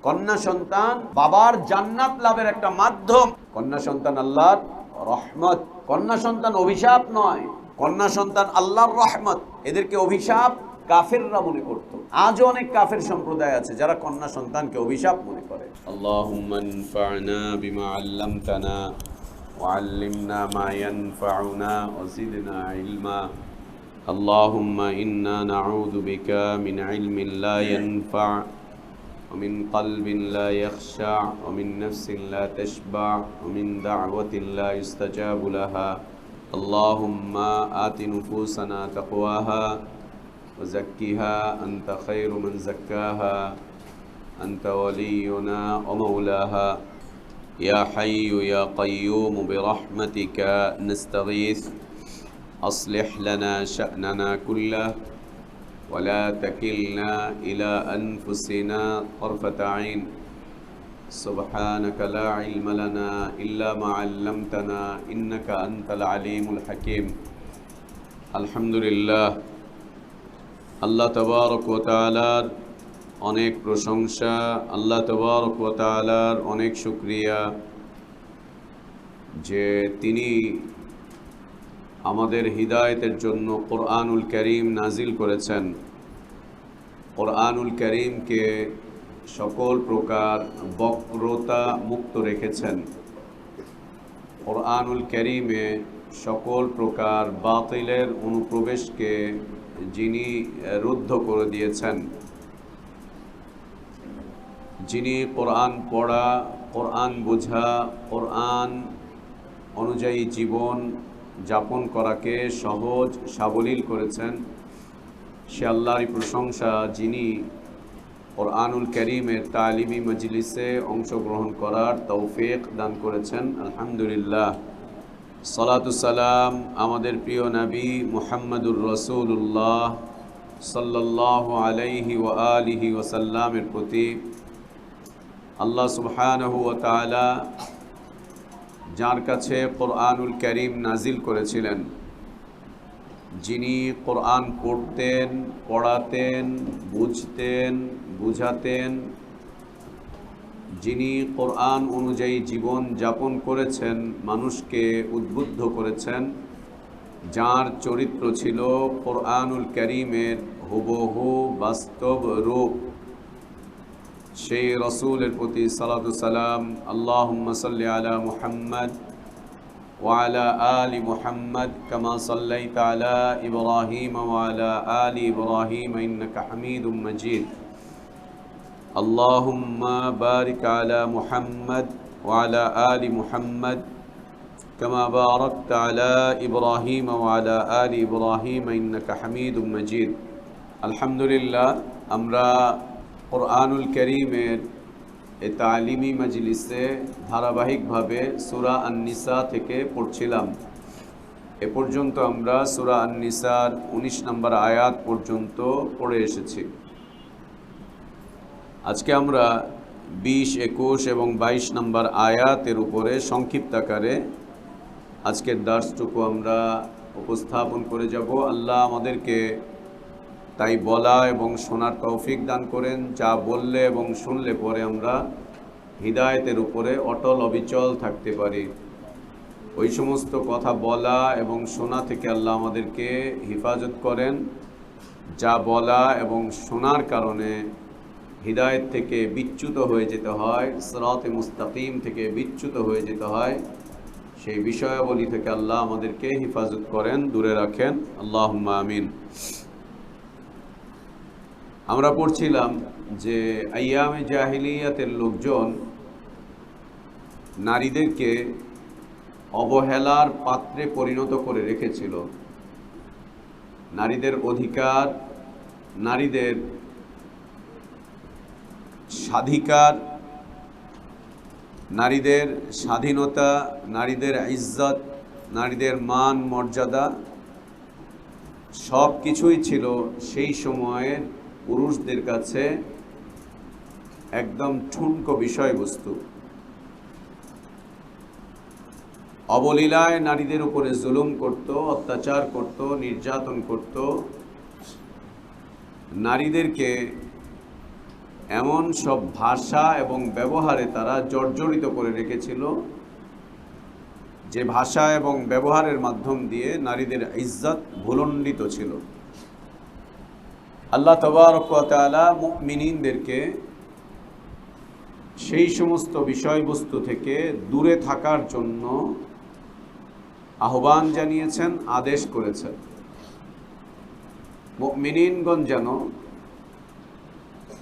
কন্যা সন্তান বাবার জান্নাত লাভের একটা মাধ্যম। কন্যা সন্তান আল্লাহর রহমত, কন্যা সন্তান অভিশাপ নয়, কন্যা সন্তান আল্লাহর রহমত। এদেরকে অভিশাপ কাফেররা মনে করত। আজও অনেক কাফের সম্প্রদায় আছে যারা কন্যা সন্তানকে অভিশাপ মনে করে। আল্লাহুম্মা আনফা'না বিমা আল্লামতানা ওয়া আল্লিমনা মা ইয়ানফা'ুনা ওয়া জিদনা ইলমা। আল্লাহুম্মা ইন্না নাউযু বিকা মিন ইলমিন লা ইয়ানফা' ওয়া মিন কলবিন লা ইয়াখশা' ওয়া মিন নাফসিন লা তাশবা' ওয়া মিন দা'ওয়াতিন লা ইউস্তাজাবু লাহা। আল্লাহুম্মা আতি নুফুসানা তাকওয়াহা وزكها أنت خير من زكاها أنت ولينا ومولاها يا حي يا قيوم برحمتك نستغيث أصلح لنا شأننا كله ولا تكلنا إلى أنفسنا طرفة عين سبحانك لا علم لنا إلا ما علمتنا إنك أنت العليم الحكيم الحمد لله। আল্লাহ তাবারক ওয়া তাআলার অনেক প্রশংসা, আল্লাহ তাবারক ওয়া তাআলার অনেক শুকরিয়া যে তিনি আমাদের হিদায়াতের জন্য কোরআনুল কারীম নাজিল করেছেন। কোরআনুল কারীমকে সকল প্রকার বক্রতা মুক্ত রেখেছেন। কোরআনুল কারীমে সকল প্রকার বাতিলের অনুপ্রবেশকে যিনি রুদ্ধ করে দিয়েছেন, যিনি কোরআন পড়া, কোরআন বোঝা, কোরআন অনুযায়ী জীবন যাপন করাকে সহজ সাবলীল করেছেন, সে আল্লাহরই প্রশংসা যিনি কোরআনুল কারীমের তালিমি মজলিসে অংশগ্রহণ করার তৌফিক দান করেছেন। আলহামদুলিল্লাহ। সালাতু সালাম আমাদের প্রিয় নবী মুহাম্মদুর রাসূলুল্লাহ সাল্লাল্লাহু আলাইহি ওয়া আলিহি ওয়াসাল্লামের প্রতি। আল্লাহ সুবহানাহু ওয়া তাআলা যার কাছে কোরআনুল কারীম নাজিল করেছিলেন, যিনি কোরআন পড়তেন, পড়াতেন, বুঝতেন, বুঝাতেন, যিনি কোরআন অনুযায়ী জীবন যাপন করেছেন, মানুষকে উদ্বুদ্ধ করেছেন, যার চরিত্র ছিল কোরআনুল কারীমের হুবহু বাস্তব রূপ, সেই রাসূলের প্রতি সালাতু সালাম। আল্লাহুম্মা সাল্লি আলা মুহাম্মদ ওয়া আলা আলি মুহাম্মদ কামা সাল্লাইতা আলা ইব্রাহিম ওয়া আলা আলি ইব্রাহিম ইন্নাকা হামিদুম মাজিদ। আল্লাহুম্মা বারিক আলা মুহাম্মদ ওয়া আলা আলি মুহাম্মদ কামা বারাকতা আলা ইব্রাহিম ওয়া আলা আলি ইব্রাহিম ইন্নাকা হামিদুম মাজিদ। আলহামদুলিল্লাহ, আমরা কোরআনুল কারীমের এই তালিমি মজলিসে ধারাবাহিকভাবে সূরা আন-নিসা থেকে পড়ছিলাম। এ পর্যন্ত আমরা সূরা আন-নিসার 19 নম্বর আয়াত পর্যন্ত পড়ে এসেছি। আজকে আমরা 20, 21 এবং 22 নম্বর আয়াতের উপরে সংক্ষিপ্ত আকারে আজকের দার্সটুকু আমরা উপস্থাপন করে যাব। আল্লাহ আমাদেরকে তাই বলা এবং শোনার তৌফিক দান করেন, যা বললে এবং শুনলে পরে আমরা হিদায়াতের উপরে অটল অবিচল থাকতে পারি। ওই সমস্ত কথা বলা এবং শোনা থেকে আল্লাহ আমাদেরকে হেফাজত করেন, যা বলা এবং শোনার কারণে হিদায়াত থেকে বিচ্যুত হয়ে যেতে হয়, সিরাতে মুস্তাকিম থেকে বিচ্যুত হয়ে যেতে হয়, সেই বিষয়াবলী থেকে আল্লাহ আমাদেরকে হেফাজত করেন, দূরে রাখেন। আল্লাহুম্মা আমিন। আমরা পড়ছিলাম যে আইয়ামে জাহিলিয়াতের লোকজন নারীদেরকে অবহেলার পাত্রে পরিণত করে রেখেছিল। নারীদের অধিকার, নারীদের স্বাধিকার, নারীদের স্বাধীনতা, নারীদের ইজ্জত, নারীদের মান মর্যাদা সব কিছুই ছিল সেই সময়ের পুরুষদের কাছে একদম ঠুনকো বিষয়বস্তু। অবলীলায় নারীদের উপরে জুলুম করত, অত্যাচার করত, নির্যাতন করত, নারীদেরকে এমন সব ভাষা এবং ব্যবহারে তারা জর্জরিত করে রেখেছিল, যে ভাষা এবং ব্যবহারের মাধ্যম দিয়ে নারীদের ইজ্জত ভুলণ্ডিত ছিল। আল্লাহ তাবারক ওয়া তাআলা মুমিনিনদেরকে সেই সমস্ত বিষয়বস্তু থেকে দূরে থাকার জন্য আহ্বান জানিয়েছেন, আদেশ করেছেন। মুমিনিনগণ যেন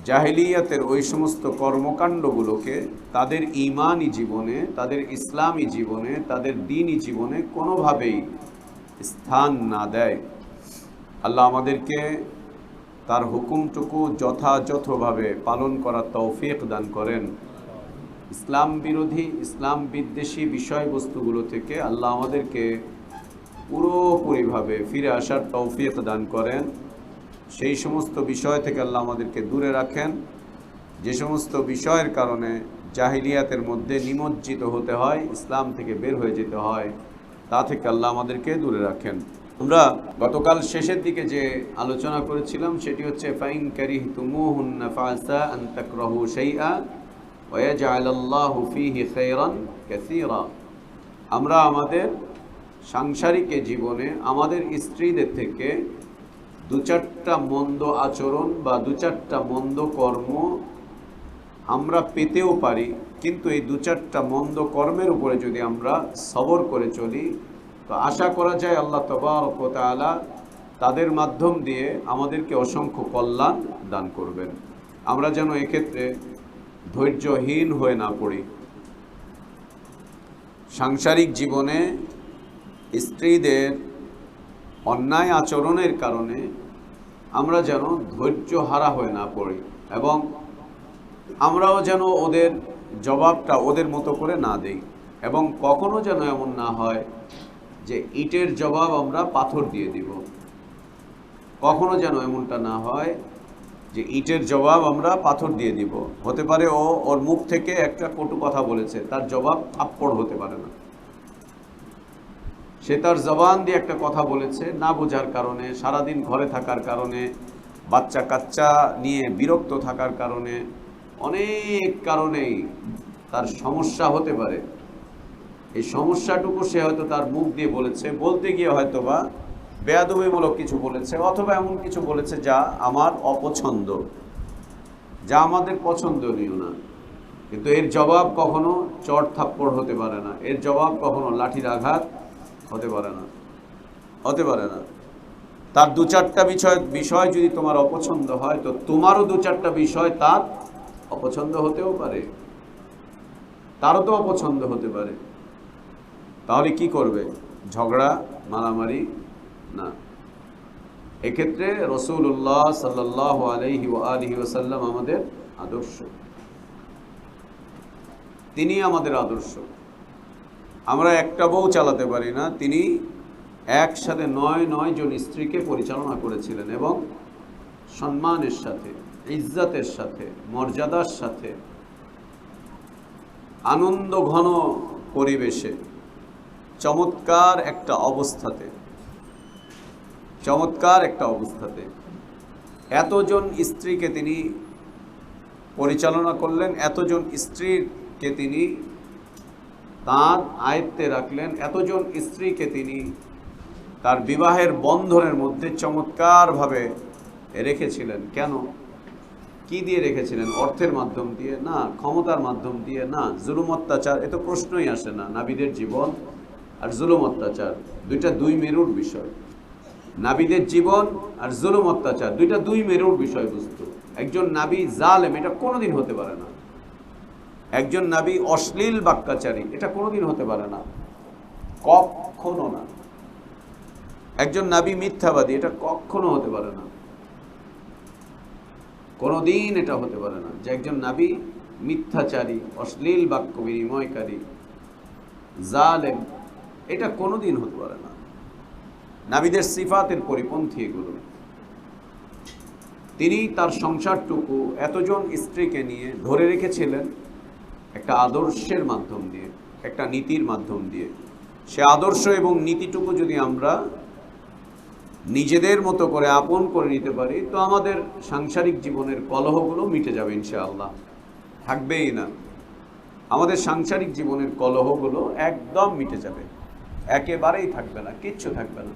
জাহেলিয়াতের ওই সমস্ত কর্মকাণ্ডগুলোকে তাদের ঈমানি জীবনে, তাদের ইসলামী জীবনে, তাদের দ্বীনি জীবনে কোনোভাবেই স্থান না দেয়। আল্লাহ আমাদেরকে তার হুকুমটুকু যথাযথভাবে পালন করার তৌফিক দান করেন। ইসলাম বিরোধী, ইসলাম বিদ্বেষী বিষয়বস্তুগুলো থেকে আল্লাহ আমাদেরকে পুরোপুরিভাবে ফিরে আসার তৌফিক দান করেন। সেই সমস্ত বিষয় থেকে আল্লাহ আমাদেরকে দূরে রাখেন যে সমস্ত বিষয়ের কারণে জাহিলিয়াতের মধ্যে নিমজ্জিত হতে হয়, ইসলাম থেকে বের হয়ে যেতে হয়, তা থেকে আল্লাহ আমাদেরকে দূরে রাখেন। আমরা গতকাল শেষের দিকে যে আলোচনা করেছিলাম সেটি হচ্ছে ফাইন কারিহতুমুহুন্না ফাসা আন তাকরাহু শাইআ ওয়া ইয়াজআলাল্লাহু ফীহি খায়রান কাসীরা। আমরা আমাদের সাংসারিক জীবনে আমাদের স্ত্রীদের থেকে দু চারটা মন্দ আচরণ বা দু চারটা মন্দ কর্ম আমরা পেতেও পারি, কিন্তু এই দু চারটা মন্দ কর্মের উপরে যদি আমরা সবর করে চলি তো আশা করা যায় আল্লাহ তাবারক ওয়া তাআলা তাদের মাধ্যম দিয়ে আমাদেরকে অসংখ্য কল্যাণ দান করবেন। আমরা যেন এক্ষেত্রে ধৈর্যহীন হয়ে না পড়ি। সাংসারিক জীবনে স্ত্রীদের অন্যায় আচরণের কারণে আমরা যেন ধৈর্য হারা হয়ে না পড়ি এবং আমরাও যেন ওদের জবাবটা ওদের মতো করে না দেই, এবং কখনো যেন এমন না হয় যে ইটের জবাব আমরা পাথর দিয়ে দিব। কখনো যেন এমনটা না হয় যে ইটের জবাব আমরা পাথর দিয়ে দিব। হতে পারে ওর মুখ থেকে একটা কটু কথা বলেছে, তার জবাব থাপ্পড় হতে পারে না। সে তার জবান দিয়ে একটা কথা বলেছে, না বোঝার কারণে, সারাদিন ঘরে থাকার কারণে, বাচ্চা কাচ্চা নিয়ে বিরক্ত থাকার কারণে, অনেক কারণেই তার সমস্যা হতে পারে। এই সমস্যাটুকু সে হয়তো তার মুখ দিয়ে বলেছে, বলতে গিয়ে হয়তো বা বেয়াদবিমূলক কিছু বলেছে, অথবা এমন কিছু বলেছে যা আমার অপছন্দ, যা আমাদের পছন্দনীয় না। কিন্তু এর জবাব কখনো চড় থাপ্পড় হতে পারে না, এর জবাব কখনো লাঠির আঘাত হতে পারে না, হতে পারে না। তার দু চারটা বিষয় যদি তোমার অপছন্দ হয় তো তোমারও দু চারটা বিষয় তার অপছন্দ হতেও পারে, তারও তো অপছন্দ হতে পারে। তাহলে কি করবে? ঝগড়া, মারামারি না। এক্ষেত্রে রাসূলুল্লাহ সাল্লাল্লাহু আলাইহি ওয়া আলিহি ওয়াসাল্লাম আমাদের আদর্শ, তিনি আমাদের আদর্শ। আমরা একটা বউ চালাতে পারি না, তিনি একসাথে ৯ জন স্ত্রীকে পরিচালনা করেছিলেন এবং সম্মানের সাথে, ইজ্জতের সাথে, মর্যাদার সাথে, আনন্দ ঘন পরিবেশে, চমৎকার একটা অবস্থাতে, চমৎকার একটা অবস্থাতে এতজন স্ত্রীকে তিনি পরিচালনা করলেন, এতজন স্ত্রীকে তিনি তার আয়ত্তে রাখলেন, এতজন স্ত্রীকে তিনি তার বিবাহের বন্ধনের মধ্যে চমৎকারভাবে রেখেছিলেন। কেন? কি দিয়ে রেখেছিলেন? অর্থের মাধ্যম দিয়ে না, ক্ষমতার মাধ্যম দিয়ে না, জুলুম অত্যাচার, এ তো প্রশ্নই আসে না। নাবিদের জীবন আর জুলুম অত্যাচার দুইটা দুই মেরুর বিষয়। নাবিদের জীবন আর জুলুম অত্যাচার দুইটা দুই মেরুর বিষয়বস্তু। একজন নাবী জালেম, এটা কোনোদিন হতে পারে না। একজন নাবী অশ্লীল বাক্যাচারী, এটা কোনোদিন হতে পারে না, কখনো না। একজন নাবী মিথ্যাবাদী, এটা কখনো হতে পারে না, কোনোদিন এটা হতে পারে না যে একজন নাবী মিথ্যাচারী, অশ্লীল বাক্য বিনিময়কারী, জালেম, এটা কোনোদিন হতে পারে না। নাবীদের সিফাতের পরিপন্থী এগুলো। তিনি তার সংসারটুকু এতজন স্ত্রীকে নিয়ে ধরে রেখেছিলেন একটা আদর্শের মাধ্যম দিয়ে, একটা নীতির মাধ্যম দিয়ে। সে আদর্শ এবং নীতিটুকু যদি আমরা নিজেদের মতো করে আপন করে নিতে পারি, তো আমাদের সাংসারিক জীবনের কলহগুলো মিটে যাবে ইনশাআল্লাহ, থাকবেই না। আমাদের সাংসারিক জীবনের কলহগুলো একদম মিটে যাবে, একেবারেই থাকবে না, কিচ্ছু থাকবে না,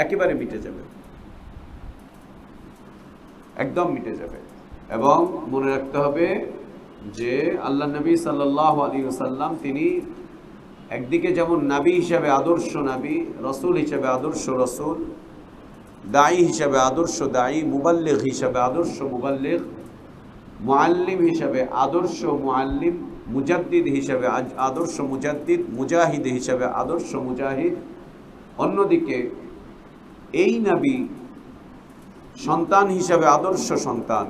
একেবারে মিটে যাবে, একদম মিটে যাবে। এবং মনে রাখতে হবে যে আল্লাহ নবী সাল্লাল্লাহু আলাইহি ওয়াসাল্লাম তিনি একদিকে যেমন নবী হিসেবে আদর্শ নবী, রসুল হিসেবে আদর্শ রসুল, দায়ী হিসেবে আদর্শ দায়ী, মুবাল্লিগ হিসেবে আদর্শ মুবাল্লিগ, মুআল্লিম হিসেবে আদর্শ মুআল্লিম, মুজাদ্দিদ হিসেবে আদর্শ মুজাদ্দিদ, মুজাহিদ হিসেবে আদর্শ মুজাহিদ। অন্যদিকে এই নবী সন্তান হিসেবে আদর্শ সন্তান,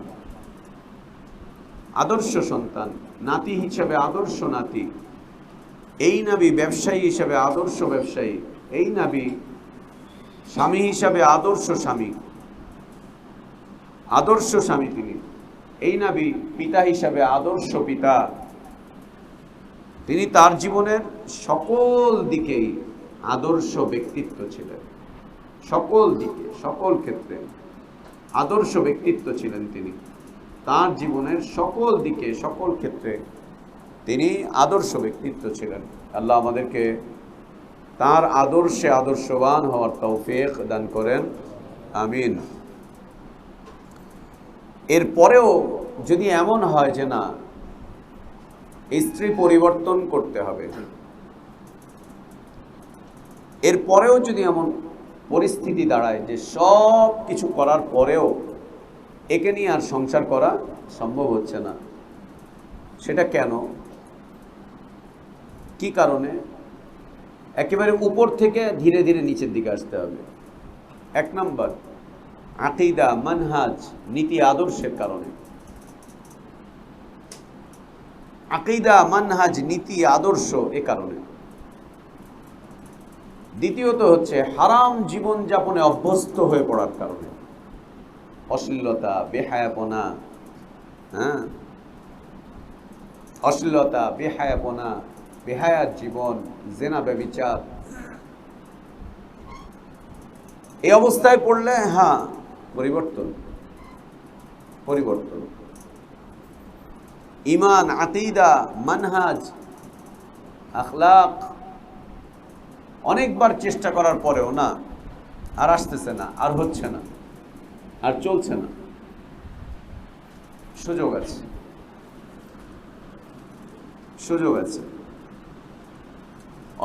আদর্শ সন্তান, নাতি হিসেবে আদর্শ নাতি। এই নবী ব্যবসায়ী হিসেবে আদর্শ ব্যবসায়ী, এই নবী স্বামী হিসাবে আদর্শ স্বামী, আদর্শ স্বামী তিনি। এই নবী পিতা হিসাবে আদর্শ পিতা। তিনি তার জীবনের সকল দিকেই আদর্শ ব্যক্তিত্ব ছিলেন, সকল দিকে সকল ক্ষেত্রে আদর্শ ব্যক্তিত্ব ছিলেন তিনি। তার জীবনের সকল দিকে সকল ক্ষেত্রে তিনি আদর্শ ব্যক্তিত্ব ছিলেন। আল্লাহ আমাদেরকে তার আদর্শে আদর্শবান হওয়ার তৌফিক দান করেন, আমিন। এরপরেও যদি এমন হয় যে না, স্ত্রী পরিবর্তন করতে হবে, এরপরেও যদি এমন পরিস্থিতি দাঁড়ায় যে সব কিছু করার পরেও একে নিয়ে আর সংসার করা সম্ভব হচ্ছে না, সেটা কেন, কি কারণে? একেবারে উপর থেকে ধীরে ধীরে নিচের দিকে আসতে হবে। এক নাম্বার, আকীদা, মানহাজ, নীতি আদর্শের কারণে। আকীদা, মানহাজ, নীতি আদর্শ এ কারণে। দ্বিতীয়ত হচ্ছে হারাম জীবন যাপনে অভ্যস্ত হয়ে পড়ার কারণে। অশ্লীলতা, বেহায়াপনা, হ্যাঁ, অশ্লীলতা, বেহায়াপনা, বেহায়ার জীবন, জেনা, ব্যভিচার, এই অবস্থায় পড়লে হ্যাঁ পরিবর্তন, পরিবর্তন। ঈমান, আকীদা, মানহাজ, আখলাক অনেকবার চেষ্টা করার পরেও না, আর আসতেছে না, আর হচ্ছে না, আর চলছে না। সুযোগ আছে, সুযোগ আছে।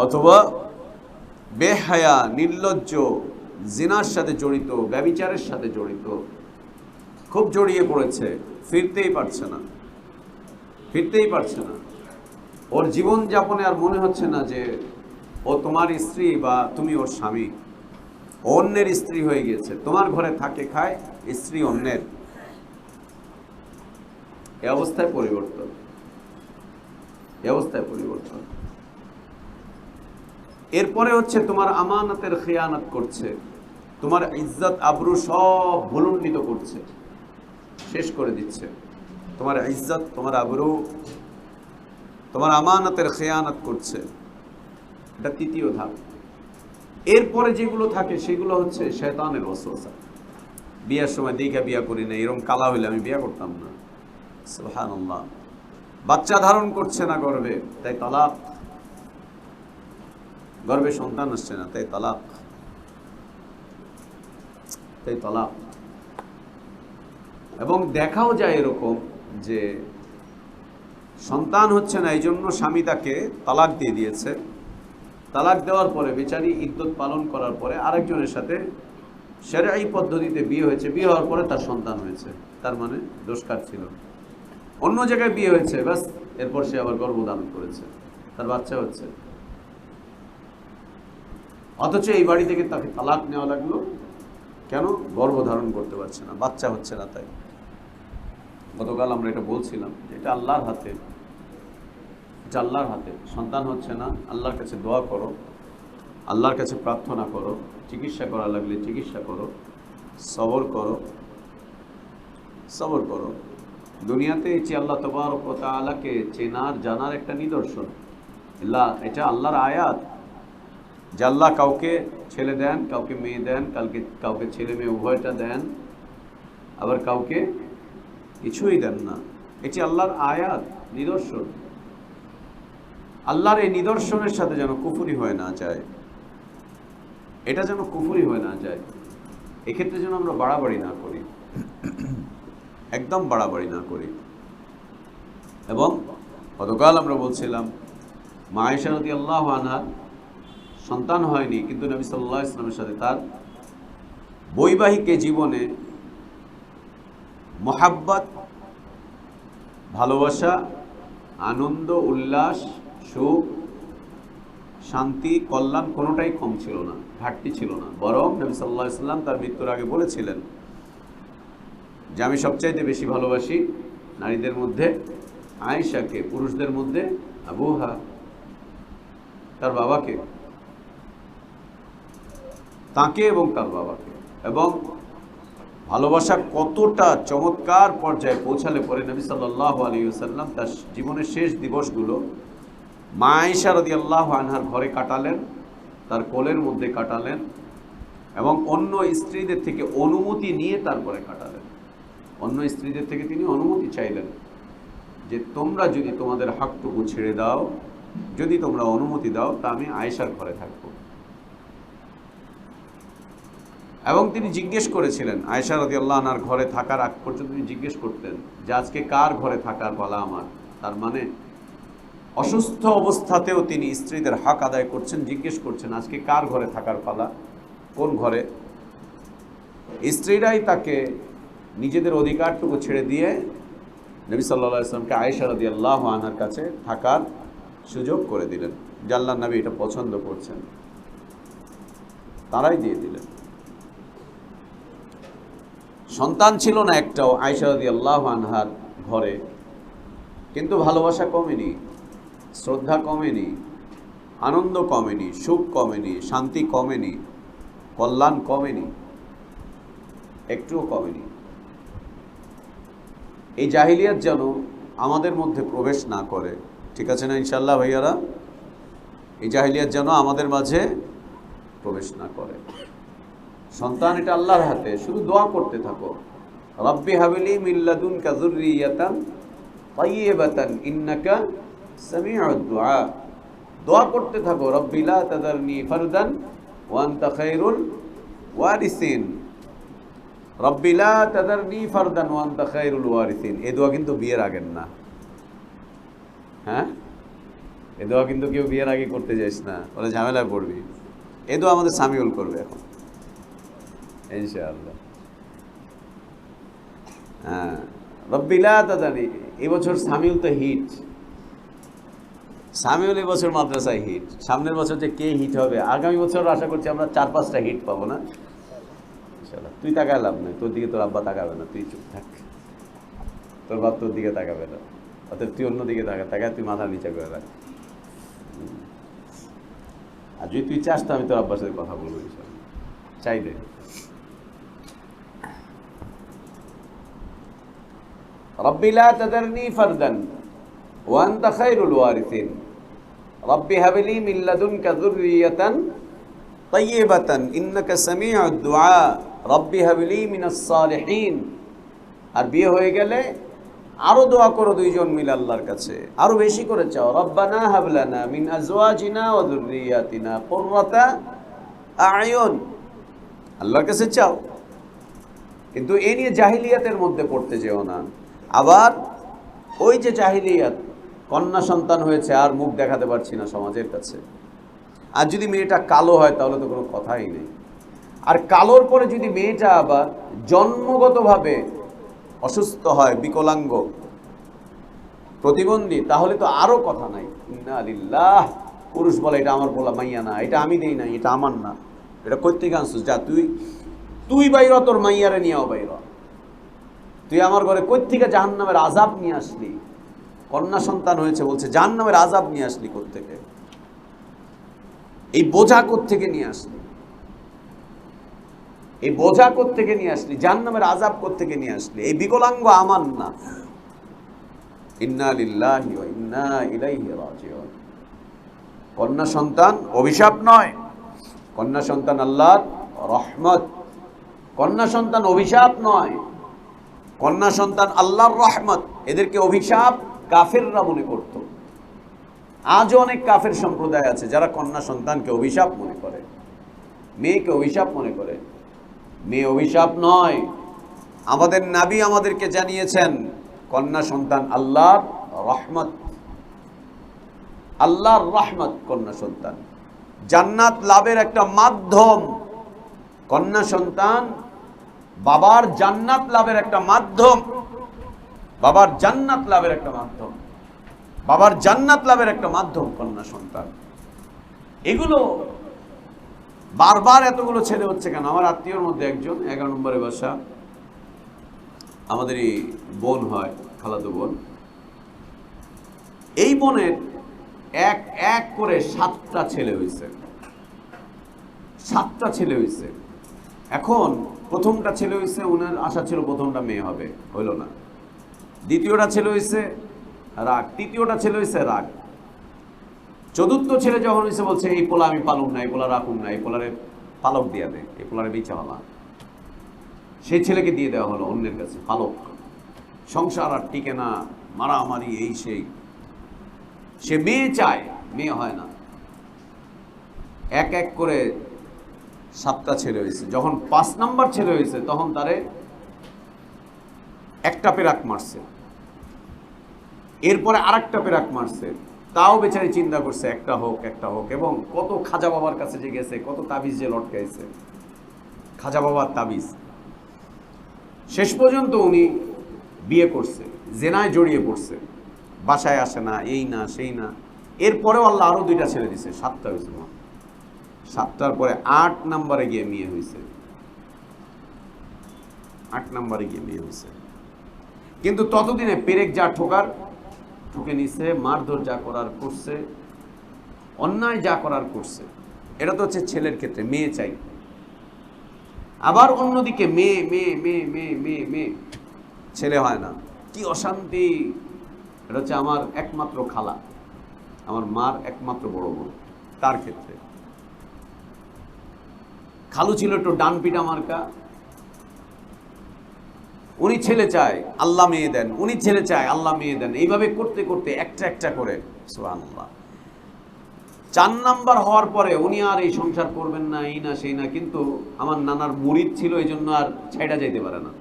অথবা বেহায়া, নির্লজ্জ, জিনার সাথে জড়িত, ব্যভিচারের সাথে জড়িত, খুব জড়িয়ে পড়েছে, ফিরতেই পারছে না, ফিরতেই পারছে না। ওর জীবন যাপনে আর মনে হচ্ছে না যে ও তোমার স্ত্রী বা তুমি ওর স্বামী, অন্যের স্ত্রী হয়ে গেছে। তোমার ঘরে থাকে খায়, স্ত্রী অন্যের। এ অবস্থায় পরিবর্তন, এ অবস্থায় পরিবর্তন। এরপরে হচ্ছে তোমার আমানতের খেয়ানত করছে, তোমার ইজ্জত আবরু সব ভুলুণ্ঠিত করছে, শেষ করে দিচ্ছে। তোমার ইজ্জত, তোমার আবরু, তোমার আমানতের খেয়ানত করছে। এটা তৃতীয় ধাপ। এরপরে যেগুলো থাকে সেগুলো হচ্ছে শয়তানের ওয়াসওয়াসা। বিয়ার সময় দেখা বিয়া করি না, এরকম কালা হইলে আমি বিয়া করতাম না, সুবহানাল্লাহ। বাচ্চা ধারণ করছে না গর্ভে, তাই তালাক। গর্ভে সন্তান আসছে না, তাই তালাক, তাই তালাক। এবং দেখাও যায় এরকম যে সন্তান হচ্ছে না, এই জন্য স্বামী তাকে তালাক দিয়ে দিয়েছে। তালাক দেওয়ার পরে বেচারি ইদ্যত পালন করার পরে আরেকজনের সাথে শরঈ পদ্ধতিতে বিয়ে হয়েছে, বিয়ে হওয়ার পরে তার সন্তান হয়েছে। তার মানে দোষ কার ছিল? অন্য জায়গায় বিয়ে হয়েছে, ব্যাস, এরপর সে আবার গর্ভধারণ করেছে, তার বাচ্চা হচ্ছে। অথচ এই বাড়ি থেকে তাকে তালাক নেওয়া লাগলো কেন? গর্ভধারণ করতে পারছে না, বাচ্চা হচ্ছে না। তাই গতকাল আমরা এটা বলছিলাম, এটা আল্লাহর হাতে, এটা আল্লাহর হাতে। সন্তান হচ্ছে না, আল্লাহর কাছে দোয়া করো, আল্লাহর কাছে প্রার্থনা করো, চিকিৎসা করা লাগলে চিকিৎসা করো, সবর করো, সবর করো। দুনিয়াতে এই যে আল্লাহ তাবারক ওয়া তাআলাকে চেনার জানার একটা নিদর্শন, এটা আল্লাহর আয়াত। যে আল্লাহ কাউকে ছেলে দেন, কাউকে মেয়ে দেন, কাউকে ছেলে মেয়ে উভয়টা দেন, আবার কাউকে কিছুই দেন না। এটি আল্লাহর আয়াত, নিদর্শন। আল্লাহর এই নিদর্শনের সাথে যেন কুফরি হয়ে না যায়, এটা যেন কুফরি হয়ে না যায়। এক্ষেত্রে যেন আমরা বাড়াবাড়ি না করি, একদম বাড়াবাড়ি না করি। এবং গতকাল আমরা বলছিলাম মা আয়েশা রাদিয়াল্লাহু আনহার সন্তান হয়নি, কিন্তু নবী সাল্লাল্লাহু আলাইহি ওয়াসাল্লামের সাথে তার বৈবাহিক জীবনে মহাব্বত, ভালোবাসা, আনন্দ, উল্লাস, সুখ, শান্তি, কল্যাণ কোনোটাই কম ছিল না, ঘাটতি ছিল না। বরং নবী সাল্লাল্লাহু আলাইহি ওয়াসাল্লাম তার মৃত্যুর আগে বলেছিলেন যে আমি সবচাইতে বেশি ভালোবাসি নারীদের মধ্যে আয়েশাকে, পুরুষদের মধ্যে আবুহা, তার বাবাকে, তাকে এবং তার বাবাকে। এবং ভালোবাসা কতটা চমৎকার পর্যায়ে পৌঁছালে পরে নবী সাল্লাল্লাহু আলাইহি ওয়াসাল্লাম তার জীবনের শেষ দিবসগুলো মা আয়েশা রাদিয়াল্লাহু আনহার ঘরে কাটালেন, তার কোলের মধ্যে কাটালেন, এবং অন্য স্ত্রীদের থেকে অনুমতি নিয়ে তারপরে কাটালেন। অন্য স্ত্রীদের থেকে তিনি অনুমতি চাইলেন যে তোমরা যদি তোমাদের হকটুকু ছেড়ে দাও, যদি তোমরা অনুমতি দাও, তা আমি আয়েশার ঘরে থাকবো। এবং তিনি জিজ্ঞেস করেছিলেন, আয়েশা রাদিয়াল্লাহু আনহার ঘরে থাকার আগ পর্যন্ত তিনি জিজ্ঞেস করতেন যে আজকে কার ঘরে থাকার পালা আমার। তার মানে অসুস্থ অবস্থাতেও তিনি স্ত্রীদের হক আদায় করছেন, জিজ্ঞেস করছেন আজকে কার ঘরে থাকার পালা, কোন ঘরে। স্ত্রীরাই তাকে নিজেদের অধিকারটুকু ছেড়ে দিয়ে নবী সাল্লাল্লাহু আলাইহি ওয়াসাল্লামকে আয়েশা রাদিয়াল্লাহু আনহার কাছে থাকার সুযোগ করে দিলেন। যে আল্লাহর নবী এটা পছন্দ করছেন, তারাই দিয়ে দিলেন। সন্তান ছিল না একটাও আয়েশা রাদিয়াল্লাহু আনহার ঘরে, কিন্তু ভালোবাসা কমেনি, শ্রদ্ধা কমেনি, আনন্দ কমেনি, সুখ কমেনি, শান্তি কমেনি, কল্যাণ কমেনি, একটুও কমেনি। এই জাহিলিয়াত যেন আমাদের মধ্যে প্রবেশ না করে, ঠিক আছে না ইনশাআল্লাহ ভাইয়ারা? এই জাহিলিয়াত যেন আমাদের মাঝে প্রবেশ না করে। সন্তান এটা আল্লাহর হাতে, শুধু দোয়া করতে থাকো, রব্বি হাবলি মিন লাদুনকা যুররিয়াতান তাইয়্যিবাতান ইন্নাকা সামিউদ দুআ। দোয়া করতে থাকো, রব্বি লা তাযারনি ফারদান ওয়া আনতা খায়রুল ওয়ারিসিন, রব্বি লা তাযারনি ফারদান ওয়া আনতা খায়রুল ওয়ারিসিন। এই দোয়া কিন্তু বিয়ের আগের না, হ্যাঁ? এই দোয়া কিন্তু কেউ বিয়ের আগে করতে যাইস না, বলে ঝামেলায় পড়বি। এই দোয়া আমাদের সামিউল করবে এখন ইনশাআল্লাহ। হ্যাঁ, রব্বি লা তাযারনি। এবছর সামিউল তো হিট, সামিউল এবছর মাদ্রাসায় হিট। সামনের বছর যে কে হিট হবে, আগামী বছর আশা করছি আমরা 4-5টা হিট পাবো না ইনশাআল্লাহ। তুই তাকায় লাভ নেই, তোর দিকে তোর আব্বা তাকাবে না, তুই চুপ থাক। তোর বাপ তোর দিকে তাকাবে না, অতএব তুই অন্য দিকে তাকায় তুই মাথা নিচে করে রাখ। আর যদি তুই চাস তো আমি তোর আব্বার সাথে কথা বলবো ইনশাআল্লাহ, চাইলে। রব্বি লা তাযারনি ফারদান ওয়া আনতা খায়রুল ওয়ারিসিন, রব্বি হাবলি মিন লাদুনকা যুররিয়াতান তাইয়্যিবাতান ইন্নাকা সামিউদ দুআ, রব্বি হাবলি মিনাস সালিহিন। আর বিয়ে হয়ে গেলে আরো দোয়া করো দুইজন মিলে আল্লাহর কাছে, আরো বেশি করে চাও, রব্বানা হাব লানা মিন আজওয়াজিনা ওয়া যুররিয়াতিনা কুররাতা আয়ুন, আল্লাহর কাছে চাও। কিন্তু এই নিয়ে জাহিলিয়াতের মধ্যে পড়তে যেও না। আবার ওই যে জাহিলিয়াত, কন্যা সন্তান হয়েছে আর মুখ দেখাতে পারছি না সমাজের কাছে। আর যদি মেয়েটা কালো হয় তাহলে তো কোনো কথাই নেই। আর কালোর পরে যদি মেয়েটা আবার জন্মগতভাবে অসুস্থ হয়, বিকলাঙ্গ, প্রতিবন্ধী, তাহলে তো আরো কথা নাই। ইন্না লিল্লাহ। পুরুষ বলে এটা আমার বলা মাইয়া না, এটা আমি দেই নাই, এটা আমার না, এটা কই থেকে আনছিস, যা তুই বাইর, তোর মাইয়ারে নিয়েও বাইর। তুই আমার ঘরে কই থেকে জাহান্নামের আযাব নিয়ে আসলি? কন্যা সন্তান হয়েছে বলছে জাহান্নামের আযাব নিয়ে আসলি কোত্থেকে? এই বোঝা কোত্থেকে নিয়ে আসলি? এই বোঝা কোত্থেকে নিয়ে আসলি? জাহান্নামের আযাব কোত্থেকে নিয়ে আসলি? এই বিকলাঙ্গ আমার না। ইন্না লিল্লাহি ওয়া ইন্না ইলাইহি রাজিউন। কন্যা সন্তান অভিশাপ নয়, কন্যা সন্তান আল্লাহর রহমত, কন্যা সন্তান অভিশাপ নয়, কন্যা সন্তান আল্লাহর রহমত। এদেরকে অভিশাপ কাফেররা মনে করত। আজও অনেক কাফের সম্প্রদায় আছে যারা কন্যা সন্তানকে অভিশাপ মনে করে, মেয়েকে অভিশাপ মনে করে। মেয়ে অভিশাপ নয়। আমাদের নবী আমাদেরকে জানিয়েছেন কন্যা সন্তান আল্লাহর রহমত, আল্লাহর রহমত। কন্যা সন্তান জান্নাত লাভের একটা মাধ্যম। কন্যা সন্তান বাবার জান্নাত লাভের একটা মাধ্যম, বাবার জান্নাত লাভের একটা মাধ্যম, বাবার জান্নাত লাভের একটা মাধ্যম কন্যা সন্তান। এগুলো বারবার এতগুলো ছেলে হচ্ছে কেন? আমার আত্মীয়র মধ্যে একজন 11 নম্বরে বাসা, আমাদেরই বোন হয়, খালাতো বোন। এই বোনের এক এক করে 7টা ছেলে হয়েছে, 7টা ছেলে হয়েছে। এখন প্রথমটা ছেলে হয়েছে, ওনার আশা ছিল প্রথমটা মেয়ে হবে, হইল না। দ্বিতীয়টা ছেলে হয়েছে রাগ, তৃতীয়টা ছেলে হয়েছে রাগ, চতুর্থ ছেলে যখন হয়েছে বলছে এই পোলা আমি পালুম না, এই পোলা রাখুম না, এই পোলারে পালক দিয়ে দেয়, এই পোলারে বেচা হলা। সেই ছেলেকে দিয়ে দেওয়া হলো অন্যের কাছে পালক। সংসার আর টিকে না, মারামারি এই সেই। সে মেয়ে চায়, মেয়ে হয় না। এক এক করে 7টা ছেলে হয়েছে। যখন 5 নাম্বার ছেলে হয়েছে তখন তারে একটা পেরাক মারছে, এরপরে আরেকটা পেরাক মারছে। তাও বেচারি চিন্তা করছে একটা হোক, একটা হোক। এবং কত খাজা বাবার কাছে যে গেছে, কত তাবিজ যে লটকাইছে, খাজা বাবার তাবিজ। শেষ পর্যন্ত উনি বিয়ে করছে, জেনায় জড়িয়ে পড়ছে, বাসায় আসে না, এই না সেই না। এরপরেও আল্লাহ আরো 2টা ছেলে দিছে, 7টা হয়েছে। 7টার পরে 8 নাম্বারে গিয়ে মেয়ে হয়েছে, 8 নাম্বারে গিয়ে মেয়ে হয়েছে। কিন্তু ততদিনে পেরেক যা ঠোকার ঠুকে নিছে, মারধর যা করার করছে, অন্যায় যা করার করছে। এটা তো হচ্ছে ছেলের ক্ষেত্রে, মেয়ে চাই। আবার অন্যদিকে মেয়ে মেয়ে মেয়ে মেয়ে মেয়ে মেয়ে, ছেলে হয় না, কি অশান্তি। এটা হচ্ছে আমার একমাত্র খালা, আমার মার একমাত্র বড় বোন, তার ক্ষেত্রে। খালু ছিল একটু ডান পিটা মার্কা, উনি ছেলে চায় আল্লাহ মেয়ে দেন, উনি ছেলে চায় আল্লাহ মেয়ে দেন। এইভাবে করতে করতে একটা একটা করে সুবহানাল্লাহ। 4 নাম্বার হওয়ার পরে উনি আর এই সংসার করবেন না, এই না সেই না। কিন্তু আমার নানার মুরিদ ছিল, এই জন্য আর ছেড়া যাইতে পারে না।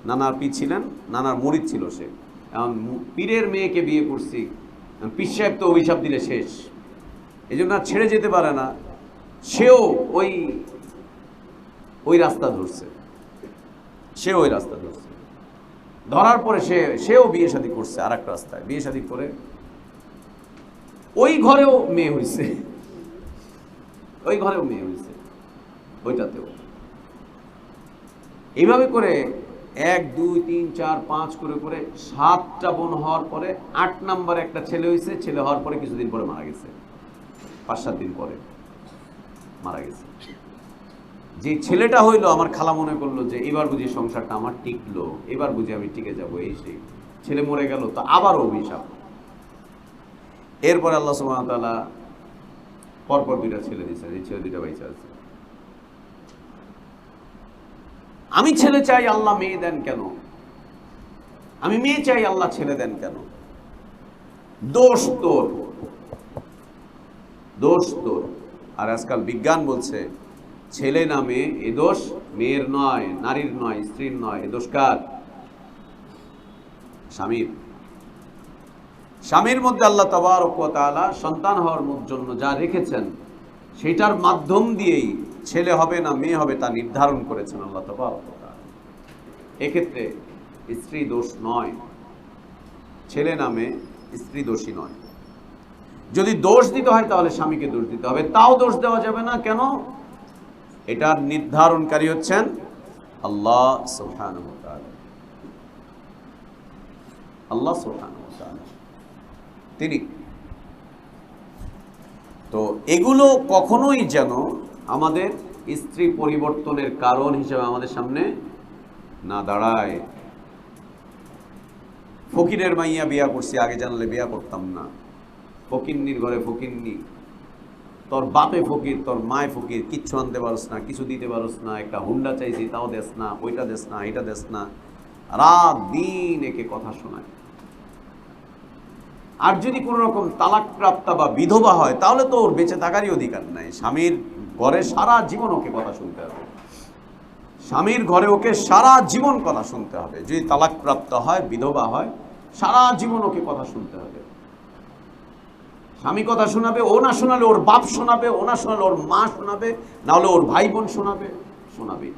নানার পীর ছিলেন, নানার মুরিদ ছিল সে। এখন পীরের মেয়েকে বিয়ে করছি, পীর সাহেব তো অভিশাপ দিলে শেষ, এই জন্য আর ছেড়ে যেতে পারে না। সেও ওই রাস্তা ধরছে, সেও ওই রাস্তা ধরছে। ধরার পরে সেও বিয়ে শাদী করছে আর একটা রাস্তায়, বিয়ে শাদী করে ওই ঘরেও মেয়ে হয়েছে, ওই ঘরেও মেয়ে হয়েছে, ওইটাতেও। এইভাবে করে 1 2 3 4 5 করে করে 7টা বোন হওয়ার পরে 8 নাম্বারে একটা ছেলে হয়েছে। ছেলে হওয়ার পরে কিছুদিন পরে মারা গেছে, 5-7 দিন পরে মারা গেছে। যে ছেলেটা হইলো, আমার খালা মনে করলো যে এবার বুঝি সংসারটা আমার টিকলো, এবার বুঝি আমি টিকে যাবো, এই সেই। ছেলে মরে গেল তো আবার অভিশাপ। এরপরে আল্লাহ সুবহানাহু ওয়া তাআলা পরপর 2টা ছেলে দিয়েছেন, এই ছেলে 2টা বাইচা আছে। আমি ছেলে চাই আল্লাহ মেয়ে দেন কেন? আমি মেয়ে চাই আল্লাহ ছেলে দেন কেন? দোষ তোর, দোষ তোর। আর আজকাল বিজ্ঞান বলছে ছেলে না মেয়ে, এ দোষ মেয়ের নয়, নারীর নয়, স্ত্রীর নয়, এ দোষ কার? স্বামীর। স্বামীর মধ্যে আল্লাহ তাবারক ওয়া তাআলা সন্তান হওয়ার জন্য যা রেখেছেন সেটার মাধ্যম দিয়েই ছেলে হবে না মেয়ে হবে তা নির্ধারণ করেছেন আল্লাহ তাবারক ওয়া তাআলা। এক্ষেত্রে স্ত্রী দোষ নয়, ছেলে না মেয়ে, স্ত্রী দোষী নয়। যদি দোষ দিতে হয় তাহলে স্বামীকে দোষ দিতে হবে, তাও দোষ দেওয়া যাবে না। কেন? এটার নির্ধারণকারী হচ্ছেন আল্লাহ সুবহানাহু ওয়া তাআলা। আল্লাহ সুবহানাহু ওয়া তাআলা তিনি। তো এগুলো কখনোই যেন আমাদের স্ত্রী পরিবর্তনের কারণ হিসেবে আমাদের সামনে না দাঁড়ায়। ফকিরের মাইয়া বিয়া করছি, আগে জানলে বিয়া করতাম না। ফকিন্নির ঘরে ফকিন্নি, তোর বাপে ফকির, তোর মায় ফকির, কিচ্ছু আনতে পারস না, কিছু দিতে পারস না, একটা হুন্ডা চাইছি তাও দেস না, ওইটা দেস না, এটা দেস না, রাত দিন একে কথা শোনায়। আর যদি কোনো রকম তালাকপ্রাপ্তা বা বিধবা হয় তাহলে তো ওর বেঁচে থাকারই অধিকার নাই। স্বামীর ঘরে সারা জীবন ওকে কথা শুনতে হবে, স্বামীর ঘরে ওকে সারা জীবন কথা শুনতে হবে। যদি তালাকপ্রাপ্ত হয়, বিধবা হয়, সারা জীবন ওকে কথা শুনতে হবে। স্বামী কথা শোনাবে, ও না শোনালে ওর বাপ শোনাবে, ও না শোনালে ওর মা শোনাবে, না হলে ওর ভাই বোন শোনাবে, শোনাবে।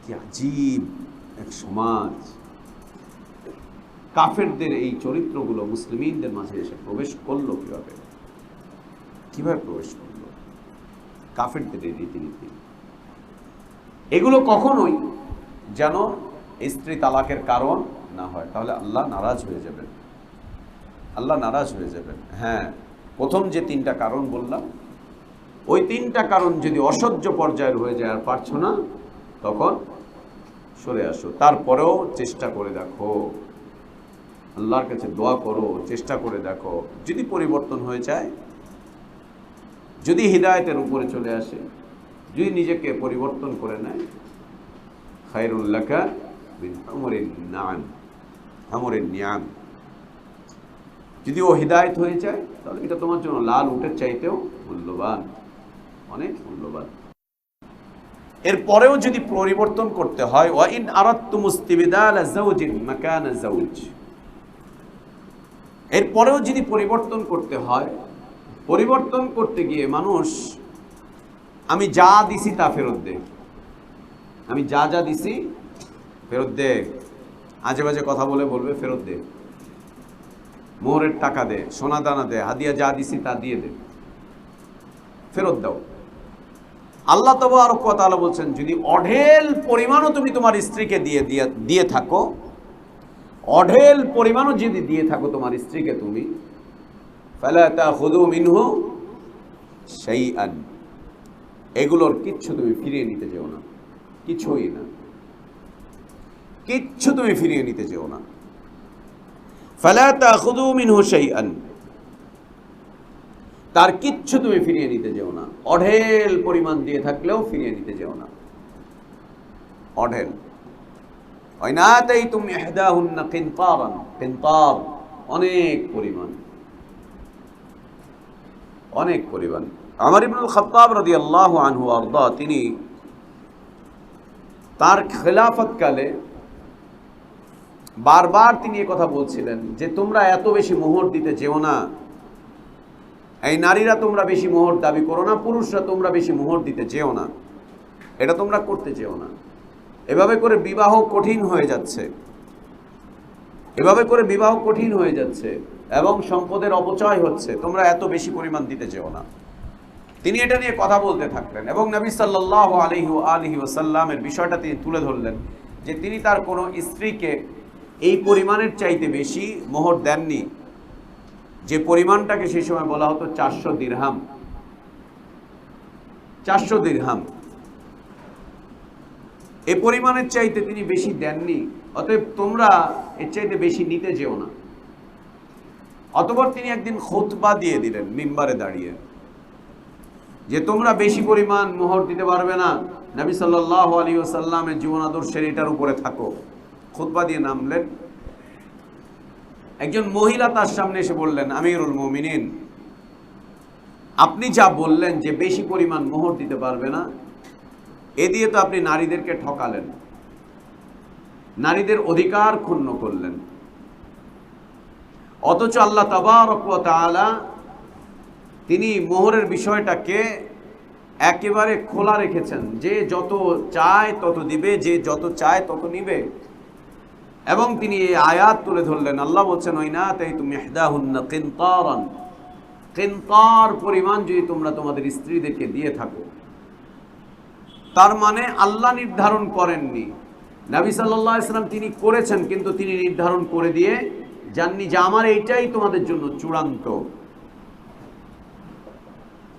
কি আজীব এক সমাজ! কাফেরদের এই চরিত্রগুলো মুসলিমদের মাঝে এসে প্রবেশ করলো কিভাবে? কিভাবে প্রবেশ করলো কাফেরদের এই রীতিনীতি? এগুলো কখনোই যেন স্ত্রী তালাকের কারণ না হয়, তাহলে আল্লাহ নারাজ হয়ে যাবেন, আল্লাহ নারাজ হয়ে যাবেন। হ্যাঁ, প্রথম যে তিনটা কারণ বললাম, ওই তিনটা কারণ যদি অসহ্য পর্যায়ের হয়ে যায়, আর পারছো না, তখন সরে আসো। তারপরেও চেষ্টা করে দেখো, আল্লাহর কাছে দোয়া করো, চেষ্টা করে দেখো। যদি পরিবর্তন হয়ে যায়, যদি হিদায়াতের উপরে চলে আসে, যদি নিজেকে পরিবর্তন করে নেয়, খায়রুল লাকা মিন হুমুরিন নাআম, হুমুরিন নিআম। যদি ও হিদায়াত হয়ে যায়, তাহলে এটা তোমার জন্য লাল উটের চাইতেও মূল্যবান, অনেক মূল্যবান। এরপরেও যদি পরিবর্তন করতে হয়, ওয়া ইন আরাদতুম ইস্তিবদাল যাওজিন মাকান যাওজ, এরপরেও যদি পরিবর্তন করতে হয়, পরিবর্তন করতে গিয়ে মানুষ আমি যা দিছি তা ফেরত দে, আমি যা যা দিছি ফেরত দে, আজে বাজে কথা বলে বলবে ফেরত দে, মোহরের টাকা দে, সোনা দানা দে, হাদিয়া যা দিছি তা দিয়ে দে, ফেরত দাও। আল্লাহ তাবারক ওয়া তাআলা বলছেন, যদি অঢেল পরিমাণও তুমি তোমার স্ত্রীকে দিয়ে থাকো, অঢেল পরিমাণও যদি দিয়ে থাকো তোমার স্ত্রীকে তুমি, ফালা তাখুযু মিনহু শাইআন, এগুলোর কিচ্ছু তুমি ফিরিয়ে নিতে যেও না, কিছুই না, কিচ্ছু তুমি ফিরিয়ে নিতে যেও না। ফালা তাখুযু মিনহু শাইআন, তার কিচ্ছু তুমি ফিরিয়ে নিতে যেও না। অঢেল পরিমাণ দিয়ে থাকলেও ফিরিয়ে নিতে যেও না, অঢেল। ওয়াইনাতাইতুম ইহদাহুন্না কিনতারান, কিনতার অনেক পরিমাণ, অনেক পরিমাণ। ওমর ইবনুল খাত্তাব রাদিয়াল্লাহু আনহু আরদা, তিনি তার খেলাফতকালে বারবার তিনি এই কথা বলছিলেন যে তোমরা এত বেশি মোহর দিতে যেও না, এই নারীরা তোমরা বেশি মোহর দাবি করো না, পুরুষরা তোমরা বেশি মোহর দিতে যেও না, এটা তোমরা করতে যেও না। এভাবে করে বিবাহ কঠিন হয়ে যাচ্ছে, এভাবে করে বিবাহ কঠিন হয়ে যাচ্ছে এবং সম্পদের অপচয় হচ্ছে, তোমরা এত বেশি পরিমাণ দিতে যেও না। তিনি এটা নিয়ে কথা বলতে থাকলেন এবং নবী সাল্লাল্লাহু আলাইহি ওয়াসাল্লামের বিষয়টা তিনি তুলে ধরলেন যে তিনি তার কোনো স্ত্রীকে এই পরিমাণের চাইতে বেশি মোহর দেননি, যে পরিমাণটাকে সেই সময় বলা হতো 400 দিরহাম, 400 দিরহাম, এই পরিমাণের চাইতে তিনি বেশি দেননি। অতএব তোমরা এর চাইতে বেশি নিতে যেও না। অতঃপর তিনি একদিন খুতবা দিয়ে দিলেন মিম্বারে দাঁড়িয়ে যে তোমরা বেশি পরিমাণ মোহর দিতে পারবে না, নবী সাল্লাল্লাহু আলাইহি ওয়াসাল্লামের জীবন আদর্শের এটার উপরে থাকো। খুতবা দিয়ে নামলেন, একজন মহিলা তার সামনে এসে বললেন, আমিরুল মুমিনিন, আপনি যা বললেন যে বেশি পরিমাণ মোহর দিতে পারবে না, এ দিয়ে তো আপনি নারীদেরকে ঠকালেন, নারীদের অধিকার ক্ষুণ্ণ করলেন। অথচ আল্লাহ তাবারক ওয়া তাআলা তিনি মোহরের বিষয়টাকে একেবারে খোলা রেখেছেন, যে যত চায় তত দিবে, যে যত চায় তত নিবে। এবং তিনি এই আয়াত তুলে ধরলেন, আল্লাহ বলছেন, ওয়াইনাতাইতুম ইহদাহুন্না কিনতারান, কিনতার পরিমাণ যদি তোমরা তোমাদের স্ত্রীদেরকে দিয়ে থাকো, তার মানে আল্লাহ নির্ধারণ করেননি, নবী সাল্লাল্লাহু আলাইহি ওয়াসাল্লাম তিনি করেছেন, কিন্তু তিনি নির্ধারণ করে দিয়ে জাননি যে আমার এইটাই তোমাদের জন্য চূড়ান্ত।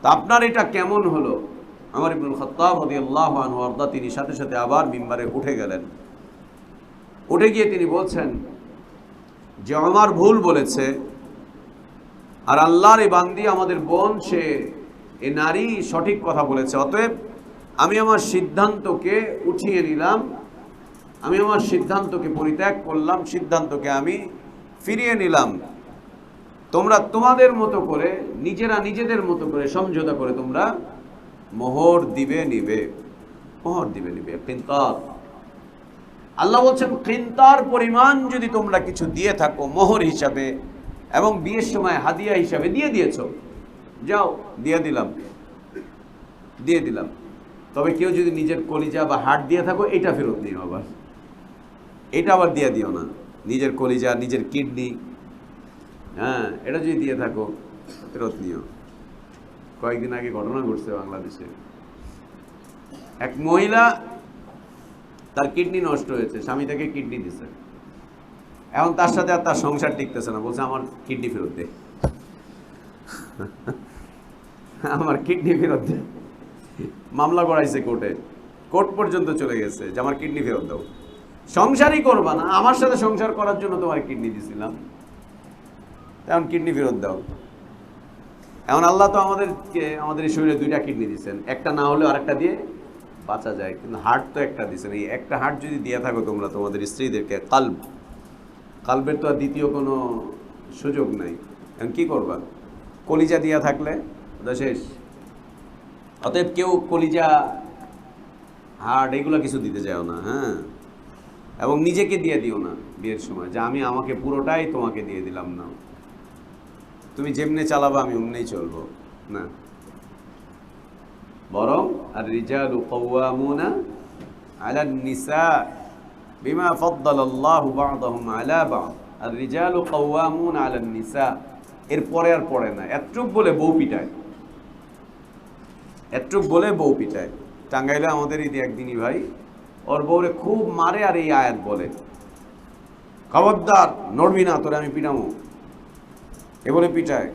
তা আপনার এটা কেমন হলো? ওমর ইবনুল খাত্তাব রাদিয়াল্লাহু আনহু আরদা তিনি সাথে সাথে আবার মিম্বারে উঠে গেলেন। উঠে গিয়ে তিনি বলছেন যে ওমর ভুল বলেছে, আর আল্লাহর এই বান্দি আমাদের বোন, সে এ নারী সঠিক কথা বলেছে। অতএব আমি আমার সিদ্ধান্তকে উঠিয়ে নিলাম, আমি আমার সিদ্ধান্তকে পরিত্যাগ করলাম, সিদ্ধান্তকে আমি ফিরিয়ে নিলাম। তোমরা তোমাদের মতো করে, নিজেরা নিজেদের মতো করে সমঝোতা করে তোমরা মোহর দিবে নিবে, মোহর দিবে নিবে। কিন্তার, আল্লাহ বলছেন কিন্তার পরিমাণ যদি তোমরা কিছু দিয়ে থাকো মোহর হিসাবে এবং বিয়ের সময় হাদিয়া হিসাবে দিয়ে দিয়েছো, যাও দিয়ে দিলাম, দিয়ে দিলাম। তবে কেউ যদি নিজের কলিজা বা হাড় দিয়ে থাকো, এটা ফেরত নিও, আবার এটা আবার দিয়ে দিও না। নিজের কলিজা, নিজের কিডনি, হ্যাঁ, এটা যদি দিয়ে থাকো ফেরত নিও। কয়েকদিন আগে ঘটনা ঘটছে বাংলাদেশে, এক মহিলা, তার কিডনি নষ্ট হয়েছে, স্বামী তাকে কিডনি দিছে, এখন তার সাথে আর তার সংসার টিকতেছে না, বলছে আমার কিডনি ফেরত দে, আমার কিডনি ফেরত দে। মামলা করাইছে কোর্টে, কোর্ট পর্যন্ত চলে গেছে যে আমার কিডনি ফেরত দাও। সংসারই করবা না, আমার সাথে সংসার করার জন্য তোমার কিডনি দিছিলাম, এখন কিডনি ফেরত দাও। এখন আল্লাহ তো আমাদেরকে, আমাদের এই শরীরে দুইটা কিডনি দিচ্ছেন, একটা না হলেও আরেকটা দিয়ে বাঁচা যায়, কিন্তু হার্ট তো একটা দিচ্ছেন। এই একটা হার্ট যদি দিয়ে থাকো তোমরা তোমাদের স্ত্রীদেরকে, কালবের তো আর দ্বিতীয় কোনো সুযোগ নাই, এখন কি করবা? কলিজা দিয়া থাকলে ওটা শেষ। অতএব কেউ কলিজা, হার্ট এগুলো কিছু দিতে যাও না, হ্যাঁ। এবং নিজেকে দিয়ে দিও না বিয়ের সময়, যে আমি আমাকে পুরোটাই তোমাকে দিয়ে দিলাম, না, তুমি যেমনে চালাবা আমি অমনেই চলবো, না। বরং আর রিজালু কাওয়ামুনা আলান নিসা বিমা ফাদ্দালাল্লাহু বা'দাহুম আলা বা'দ। আর রিজালু কাওয়ামুনা আলান নিসা, এরপরে আর পড়ে না, এতটুক বলে বউ পিটায়, এতটুক বলে বউ পিটায়। টাঙ্গাইলে আমাদের এই একদিনই ভাই ওর বউরে খুব মারে, আর এই আয়াত বলে, খবরদার নড়বি না, তোরে আমি পিটামো, এ বলে পিটায়।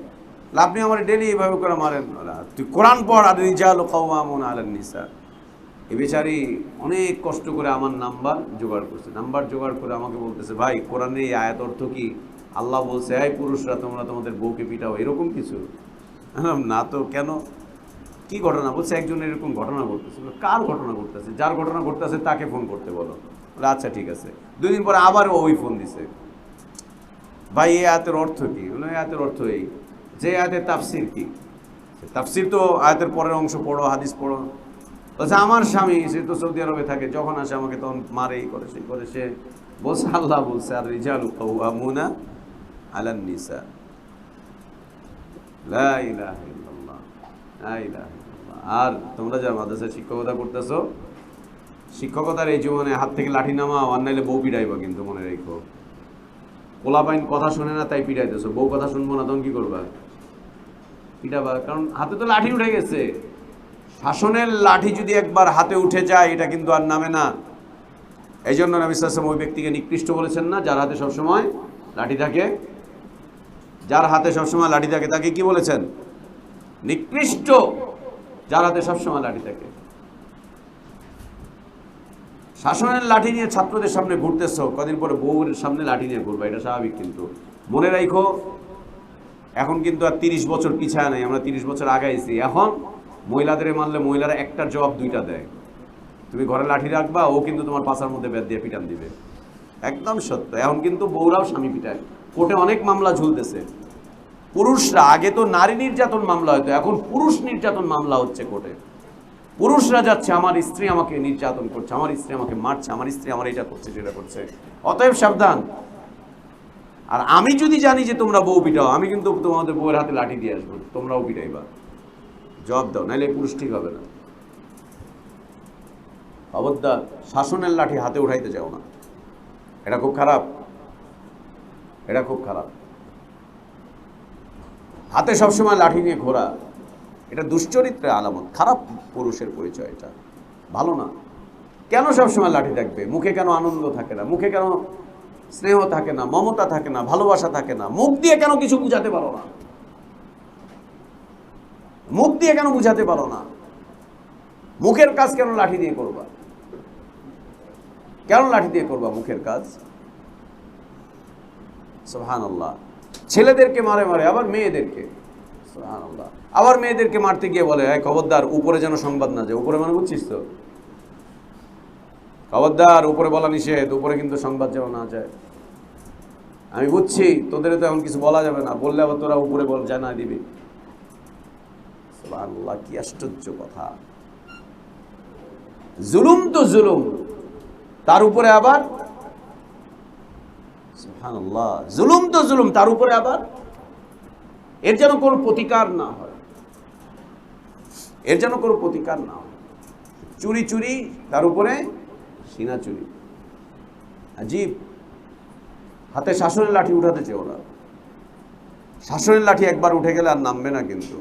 আপনি আমার ডেলি এইভাবে করে মারেন, তুই কোরআন পড়। আর রিজালু কাওয়ামুনা আলান নিসা, এ বেচারি অনেক কষ্ট করে আমার নাম্বার জোগাড় করছে, নাম্বার জোগাড় করে আমাকে বলতেছে, ভাই কোরআনের এই আয়াত অর্থ কি? আল্লাহ বলছে এই পুরুষরা তোমরা তোমাদের বউকে পিটাও, এরকম কিছু? না তো, কেন, কি ঘটনা? বলছে একজন এরকম ঘটনা ঘটতেছে। কার ঘটনা ঘটতেছে? যার ঘটনা ঘটতেছে তাকে ফোন করতে বলো। আচ্ছা ঠিক আছে। 2 দিন পরে আবার ওই ফোন দিছে, ভাই এই আয়াতের অর্থ কি? বলে এই আয়াতের অর্থ এই, যে আয়াতের তাফসির কি? তাফসির তো আয়াতের পরের অংশ পড়ো, হাদিস পড়ো। বলছে আমার স্বামী, সে তো সৌদি আরবে থাকে, যখন আসে আমাকে তখন মারে, এই করে সেই করে। সে বলছে আল্লাহ বলছে আর রিজালু কাওয়ামুনা আলান নিসা, লা ইলাহা ইল্লাল্লাহ, লা ইলাহা ইল্লাল্লাহ। আর তোমরা যারা মাদ্রাসায় শিক্ষকতা করতেছো, শিক্ষকতার এই জীবনে হাত থেকে লাঠি নামাও, আর নাইলে বউ পিটাইবা, কিন্তু মনে রেখো। পোলাপাইন কথা শুনে না তাই পিটাইতেছো, বউ কথা শুনবো না তখন কি করবা? পিটাবা, কারণ হাতে তো লাঠি উঠে গেছে। শাসনের লাঠি যদি একবার হাতে উঠে যায়, এটা কিন্তু আর নামে না। এই জন্য নবী সাল্লাল্লাহু আলাইহি ওয়াসাল্লাম ওই ব্যক্তিকে নিকৃষ্ট বলেছেন না, যার হাতে সবসময় লাঠি থাকে। যার হাতে সবসময় লাঠি থাকে তাকে কি বলেছেন? নিকৃষ্ট। যার হাতে সবসময় লাঠি থাকে। শাসনের লাঠি নিয়ে ছাত্রদের সামনে ঘুরতেছ, কদিন পরে বউয়ের সামনে লাঠি নিয়ে ঘুরবা, এটা স্বাভাবিক। কিন্তু মনে রাখো, এখন কিন্তু আর 30 বছর পিছায় নাই, আমরা 30 বছর আগাইছি। এখন মহিলাদের মারলে মহিলারা একটার জবাব 2টা দেয়। তুমি ঘরে লাঠি রাখবা, ও কিন্তু তোমার পাছার মধ্যে বেত দিয়ে পিটান দিবে, একদম সত্য। এখন কিন্তু বউরাও স্বামী পিটায়। কোর্টে অনেক মামলা ঝুলতেছে। পুরুষরা, আগে তো নারী নির্যাতন মামলা হতো, এখন পুরুষ নির্যাতন মামলা হচ্ছে কোর্টে। পুরুষরা যাচ্ছে, আমার স্ত্রী আমাকে নির্যাতন করছে, আমার স্ত্রী আমাকে মারছে, আমার স্ত্রী আমার এটা করছে সেটা করছে। অতএব সাবধান। আর আমি যদি জানি যে তোমরা বউ পিটাও, আমি কিন্তু তোমাদের বউয়ের হাতে লাঠি দিয়ে আসবো, তোমরাও পিটাইবা। জবাব দাও, নাইলে পুরুষ ঠিক হবে না। খবরদার শাসনের লাঠি হাতে উঠাইতে যাও না, এটা খুব খারাপ, এটা খুব খারাপ। হাতে সবসময় লাঠি নিয়ে ঘোরা, এটা দুশ্চরিত্রের আলামত, খারাপ পুরুষের পরিচয়, এটা ভালো না। কেন সবসময় লাঠি থাকবে? মুখে কেন আনন্দ থাকে না? মুখে কেন স্নেহ থাকে না, মমতা থাকে না, ভালোবাসা থাকে না? মুখ দিয়ে কেন কিছু বুঝাতে পারো না? মুখ দিয়ে কেন বুঝাতে পারো না? মুখের কাজ কেন লাঠি দিয়ে করবা? কেন লাঠি দিয়ে করবা মুখের কাজ? সুবহানাল্লাহ। ছেলেদেরকে মারে মারে, আবার মেয়েদেরকে, সুবহানাল্লাহ, আবার মেয়েদেরকে মারতে গিয়ে বলে এই খবরদার উপরে যেন সংবাদ না যায়। উপরে মানে বুঝছিস তো, খবরদার উপরে বলা নিষেধ, উপরে কিন্তু সংবাদ যেন না যায়। আমি বুঝছি তোদের তো এখন কিছু বলা যাবে না, বললে আবার তোরা উপরে বল জানা দিবি। সুবহানাল্লাহ, কি আশ্চর্য কথা। জুলুম তো জুলুম, তার উপরে আবার সুবহানাল্লাহ, জুলুম তো জুলুম, তার উপরে আবার এর যেন কোনো প্রতিকার না হয়, এর যেন কোনো প্রতিকার না হয়। চুরি চুরি, তার উপরে সিনা চুরি। আজীব। হাতে শাসনের লাঠি উঠাতে চেও না। শাসনের লাঠি একবার উঠে গেলে আর নামবে না। কিন্তু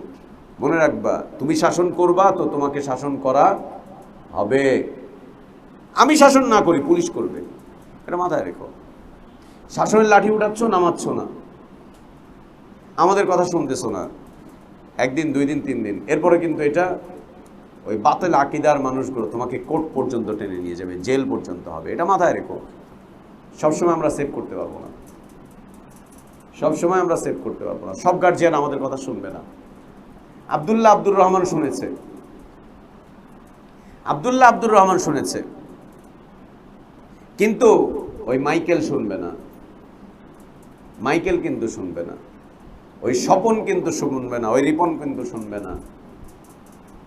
মনে রাখবা, তুমি শাসন করবা তো তোমাকে শাসন করা হবে। আমি শাসন না করি, পুলিশ করবে, এটা মাথায় রেখো। শাসনের লাঠি উঠাচ্ছ, নামাচ্ছ না, আমাদের কথা শুনতেছো না, একদিন, 2 দিন, 3 দিন, এরপরে কিন্তু এটা ওই বাতিল আকীদার মানুষগুলো তোমাকে কোর্ট পর্যন্ত টেনে নিয়ে যাবে, জেল পর্যন্ত হবে। এটা মাথায় রেখো। সবসময় আমরা সেভ করতে পারবো না, সবসময় আমরা সেভ করতে পারবো না। সব গার্জিয়ান আমাদের কথা শুনবে না। আব্দুর রহমান শুনেছে, আব্দুর রহমান শুনেছে, কিন্তু ওই মাইকেল শুনবে না, মাইকেল কিন্তু শুনবে না, ওই স্বপন কিন্তু শুনবে না, ওই রিপন কিন্তু শুনবে না,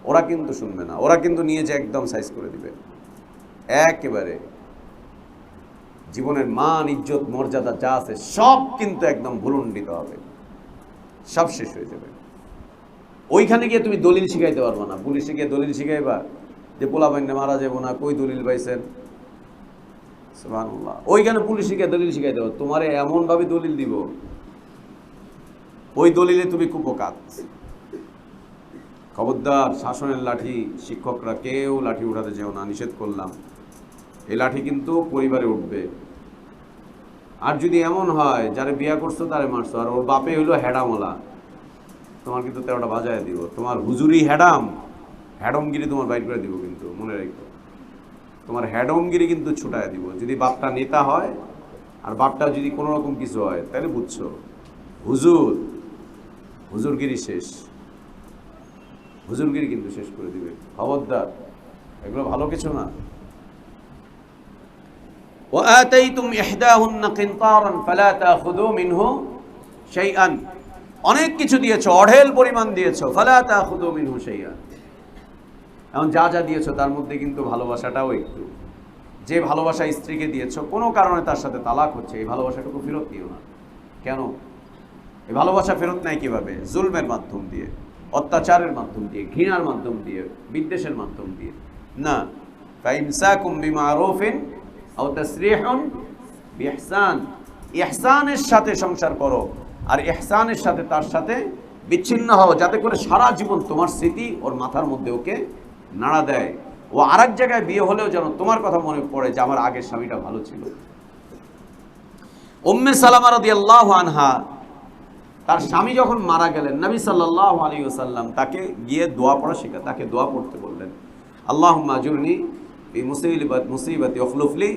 ওরা কিন্তু শুনবে না। ওরা কিন্তু নিয়ে যে একদম সাইজ করে দিবে, একেবারে জীবনের মান, ইজ্জত, মর্যাদা যা আছে সব কিন্তু একদম ভুলুণ্ডিত হবে, সব শেষ হয়ে যাবে। ওইখানে গিয়ে তুমি দলিল শিখাইতে পারবে না। পুলিশে গিয়ে দলিল শিখাইবা যে পোলাপাইনে মারা যাবো না, কই দলিল পাইছেন? সুবহানাল্লাহ। ওইখানে পুলিশে গিয়ে দলিল শিখাইতে পারবে, তোমারে এমন ভাবে দলিল দিব, ওই দলিলে তুমি কুপকাত। খবরদার, শাসনের লাঠি, শিক্ষকরা কেউ লাঠি উঠাতে যেও না, নিষেধ করলাম। এই লাঠি কিন্তু পরিবারে উঠবে। আর যদি এমন হয় যারে বিয়া করছো তারে মারছো, আর ওর বাপে হইলো হেডামলা, তোমার কিন্তু 13টা বাজায় দিব। তোমার হুজুরি হেডমগিরি তোমার বাইর করে দিব, কিন্তু মনে রেখো, তোমার হেডমগিরি কিন্তু ছুটায় দিব। যদি বাপটা নেতা হয় আর বাপটা যদি কোনো রকম কিছু হয়, তাহলে বুঝছো হুজুরগিরি শেষ, হুজুরগিরি কিন্তু শেষ করে দিবে। খবরদার, এগুলো ভালো কিছু না। وآتيتم إحداهن قنطارا فلا تأخذوا منه شيئا, অনেক কিছু দিয়েছো, অঢেল পরিমাণ দিয়েছো, ফালা তাখুদু মিনহু শাইআ। এখন যা যা দিয়েছো তার মধ্যে কিন্তু ভালোবাসাটাও একটু, যে ভালোবাসা স্ত্রীকে দিয়েছো, কোনো কারণে তার সাথে তালাক হচ্ছে, এই ভালোবাসাটুকু ফেরত দিও না। কেন? এই ভালোবাসা ফেরত নেয় কিভাবে? জুলমের মাধ্যম দিয়ে, অত্যাচারের মাধ্যম দিয়ে, ঘৃণার মাধ্যম দিয়ে, বিদ্বেষের মাধ্যম দিয়ে না। ফাইমসাকুম বিমারুফিন আও তাসরিহুন বিইহসান, ইহসানের সাথে সংসার করো, আর ইহসানের সাথে তার সাথে বিচ্ছিন্ন হও, যাতে করে সারা জীবন তোমার স্মৃতি ওর মাথার মধ্যে ওকে নাড়া দেয়। ও আরেক জায়গায় বিয়ে হলেও যেন তোমার কথা মনে পড়ে যে আমার আগের স্বামীটা ভালো ছিল। উম্মে সালামা রাদিয়াল্লাহু আনহা, তার স্বামী যখন মারা গেলেন, নবী সাল্লাল্লাহু আলাইহি ওয়াসাল্লাম তাকে গিয়ে দোয়া পড়া শেখা, তাকে দোয়া পড়তে বললেন, আল্লাহুম্মা আজুরনি ফি মুসিবাতি ওয়াখলুফলি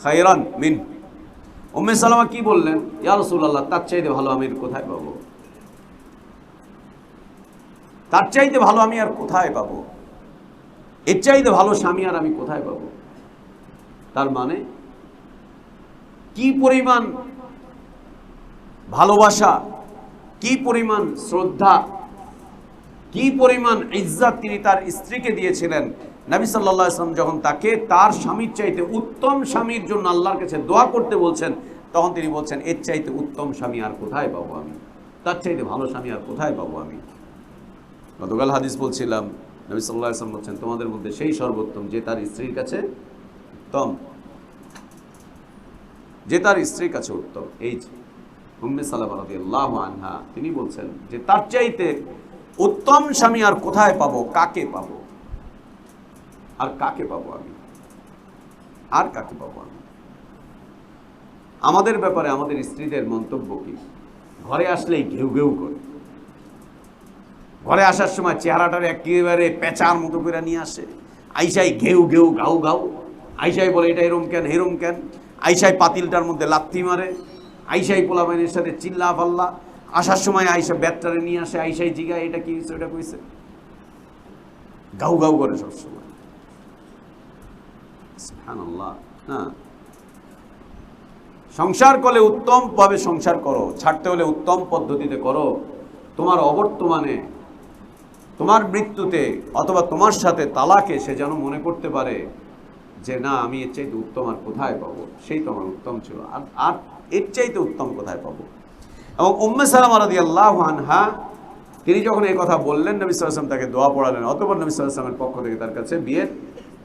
খায়রান মিন। উম্মে সালামা কি বললেন? ইয়া রাসূলুল্লাহ, তার চাইতে ভালো আমি কোথায় পাবো? তার চাইতে ভালো আমি আর কোথায় পাবো? এর চাইতে ভালো স্বামী আর আমি কোথায় পাবো? তার মানে কি পরিমাণ ভালোবাসা, কি পরিমাণ শ্রদ্ধা, কি পরিমাণ ইজ্জত তিনি তার স্ত্রীকে দিয়েছিলেন। নবী সাল্লাল্লাহু আলাইহি ওয়াসাল্লাম যখন তাকে তার স্বামীর চাইতে উত্তম স্বামীর জন্য আল্লাহর কাছে দোয়া করতে বলছেন, তখন তিনি বলছেন, এর চাইতে উত্তম স্বামী আর কোথায় পাবো আমি? তার চাইতে ভালো স্বামী আর কোথায় পাবো আমি? গতকাল হাদিস বলছিলাম, নবী সাল্লাল্লাহু আলাইহি ওয়াসাল্লাম বলছেন, তোমাদের মধ্যে সেই সর্বোত্তম যে তার স্ত্রীর কাছে উত্তম, যে তার স্ত্রীর কাছে উত্তম। এই উম্মে সালামা রাদিয়াল্লাহু আনহা, তিনি বলছেন যে তার চাইতে উত্তম স্বামী আর কোথায় পাবো, কাকে পাবো, আর কাকে পাবো আমি, আর কাকে পাবো আমি? আমাদের ব্যাপারে আমাদের স্ত্রীদের মন্তব্য কি? ঘরে আসলেই ঘেউ ঘেউ করে, ঘরে আসার সময় চেহারাটার একেবারে পেঁচার মতো করে নিয়ে আসে, আইসাই ঘেউ ঘেউ ঘাউ ঘাউ, আইসাই বলে এটা এরম কেন, হেরম কেন, আইসাই পাতিলটার মধ্যে লাথি মারে, আইসাই পোলাপাইনের সাথে চিল্লা ফাল্লা, আসার সময় আইসা ব্যাটটারে নিয়ে আসে, আইসাই জিগায় এটা কি হয়েছে ওটা কইছে, গাউ গাউ করে সবসময়। সুবহানাল্লাহ। হ্যাঁ, সংসার করলে উত্তম ভাবে সংসার করো, ছাড়তে হলে উত্তম পদ্ধতিতে করো। তোমার অবর্তমানে, তোমার মৃত্যুতে অথবা তোমার সাথে তালাকে সে যেন মনে করতে পারে যে না, আমি এর চাইতে উত্তম আর কোথায় পাবো, সেই তো আমার উত্তম ছিল, আর এর চাইতে উত্তম কোথায় পাবো। এবং উম্মে সালামা রাদিয়াল্লাহু আনহা তিনি যখন এই কথা বললেন, নবী সাল্লাল্লাহু আলাইহি ওয়াসাল্লাম তাকে দোয়া পড়ালেন, অতঃপর নবী সাল্লাল্লাহু আলাইহি ওয়াসাল্লামের পক্ষ থেকে তার কাছে বিয়ের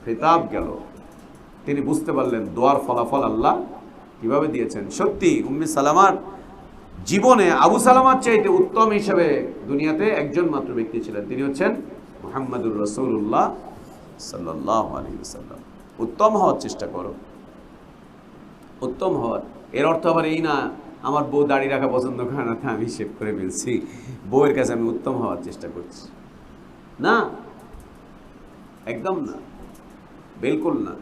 খেতাব গেল। তিনি বুঝতে পারলেন দোয়ার ফলাফল আল্লাহ কিভাবে দিয়েছেন। সত্যি উম্মে সালামার জীবনে আবু সালামার চাইতে উত্তম হিসেবে দুনিয়াতে একজন মাত্র ব্যক্তি ছিলেন, তিনি হচ্ছেন মুহাম্মদুর রাসূলুল্লাহ সাল্লাল্লাহু আলাইহি ওয়াসাল্লাম। উত্তম হওয়ার চেষ্টা করো, উত্তম হওয়ার। এর অর্থ আবার এই না আমার বউ দাড়ি রাখা পছন্দ করে না, তা আমি শেভ করে ফেলছি, বউয়ের কাছে আমি উত্তম হওয়ার চেষ্টা করছি, না, একদম না, বিলকুল না।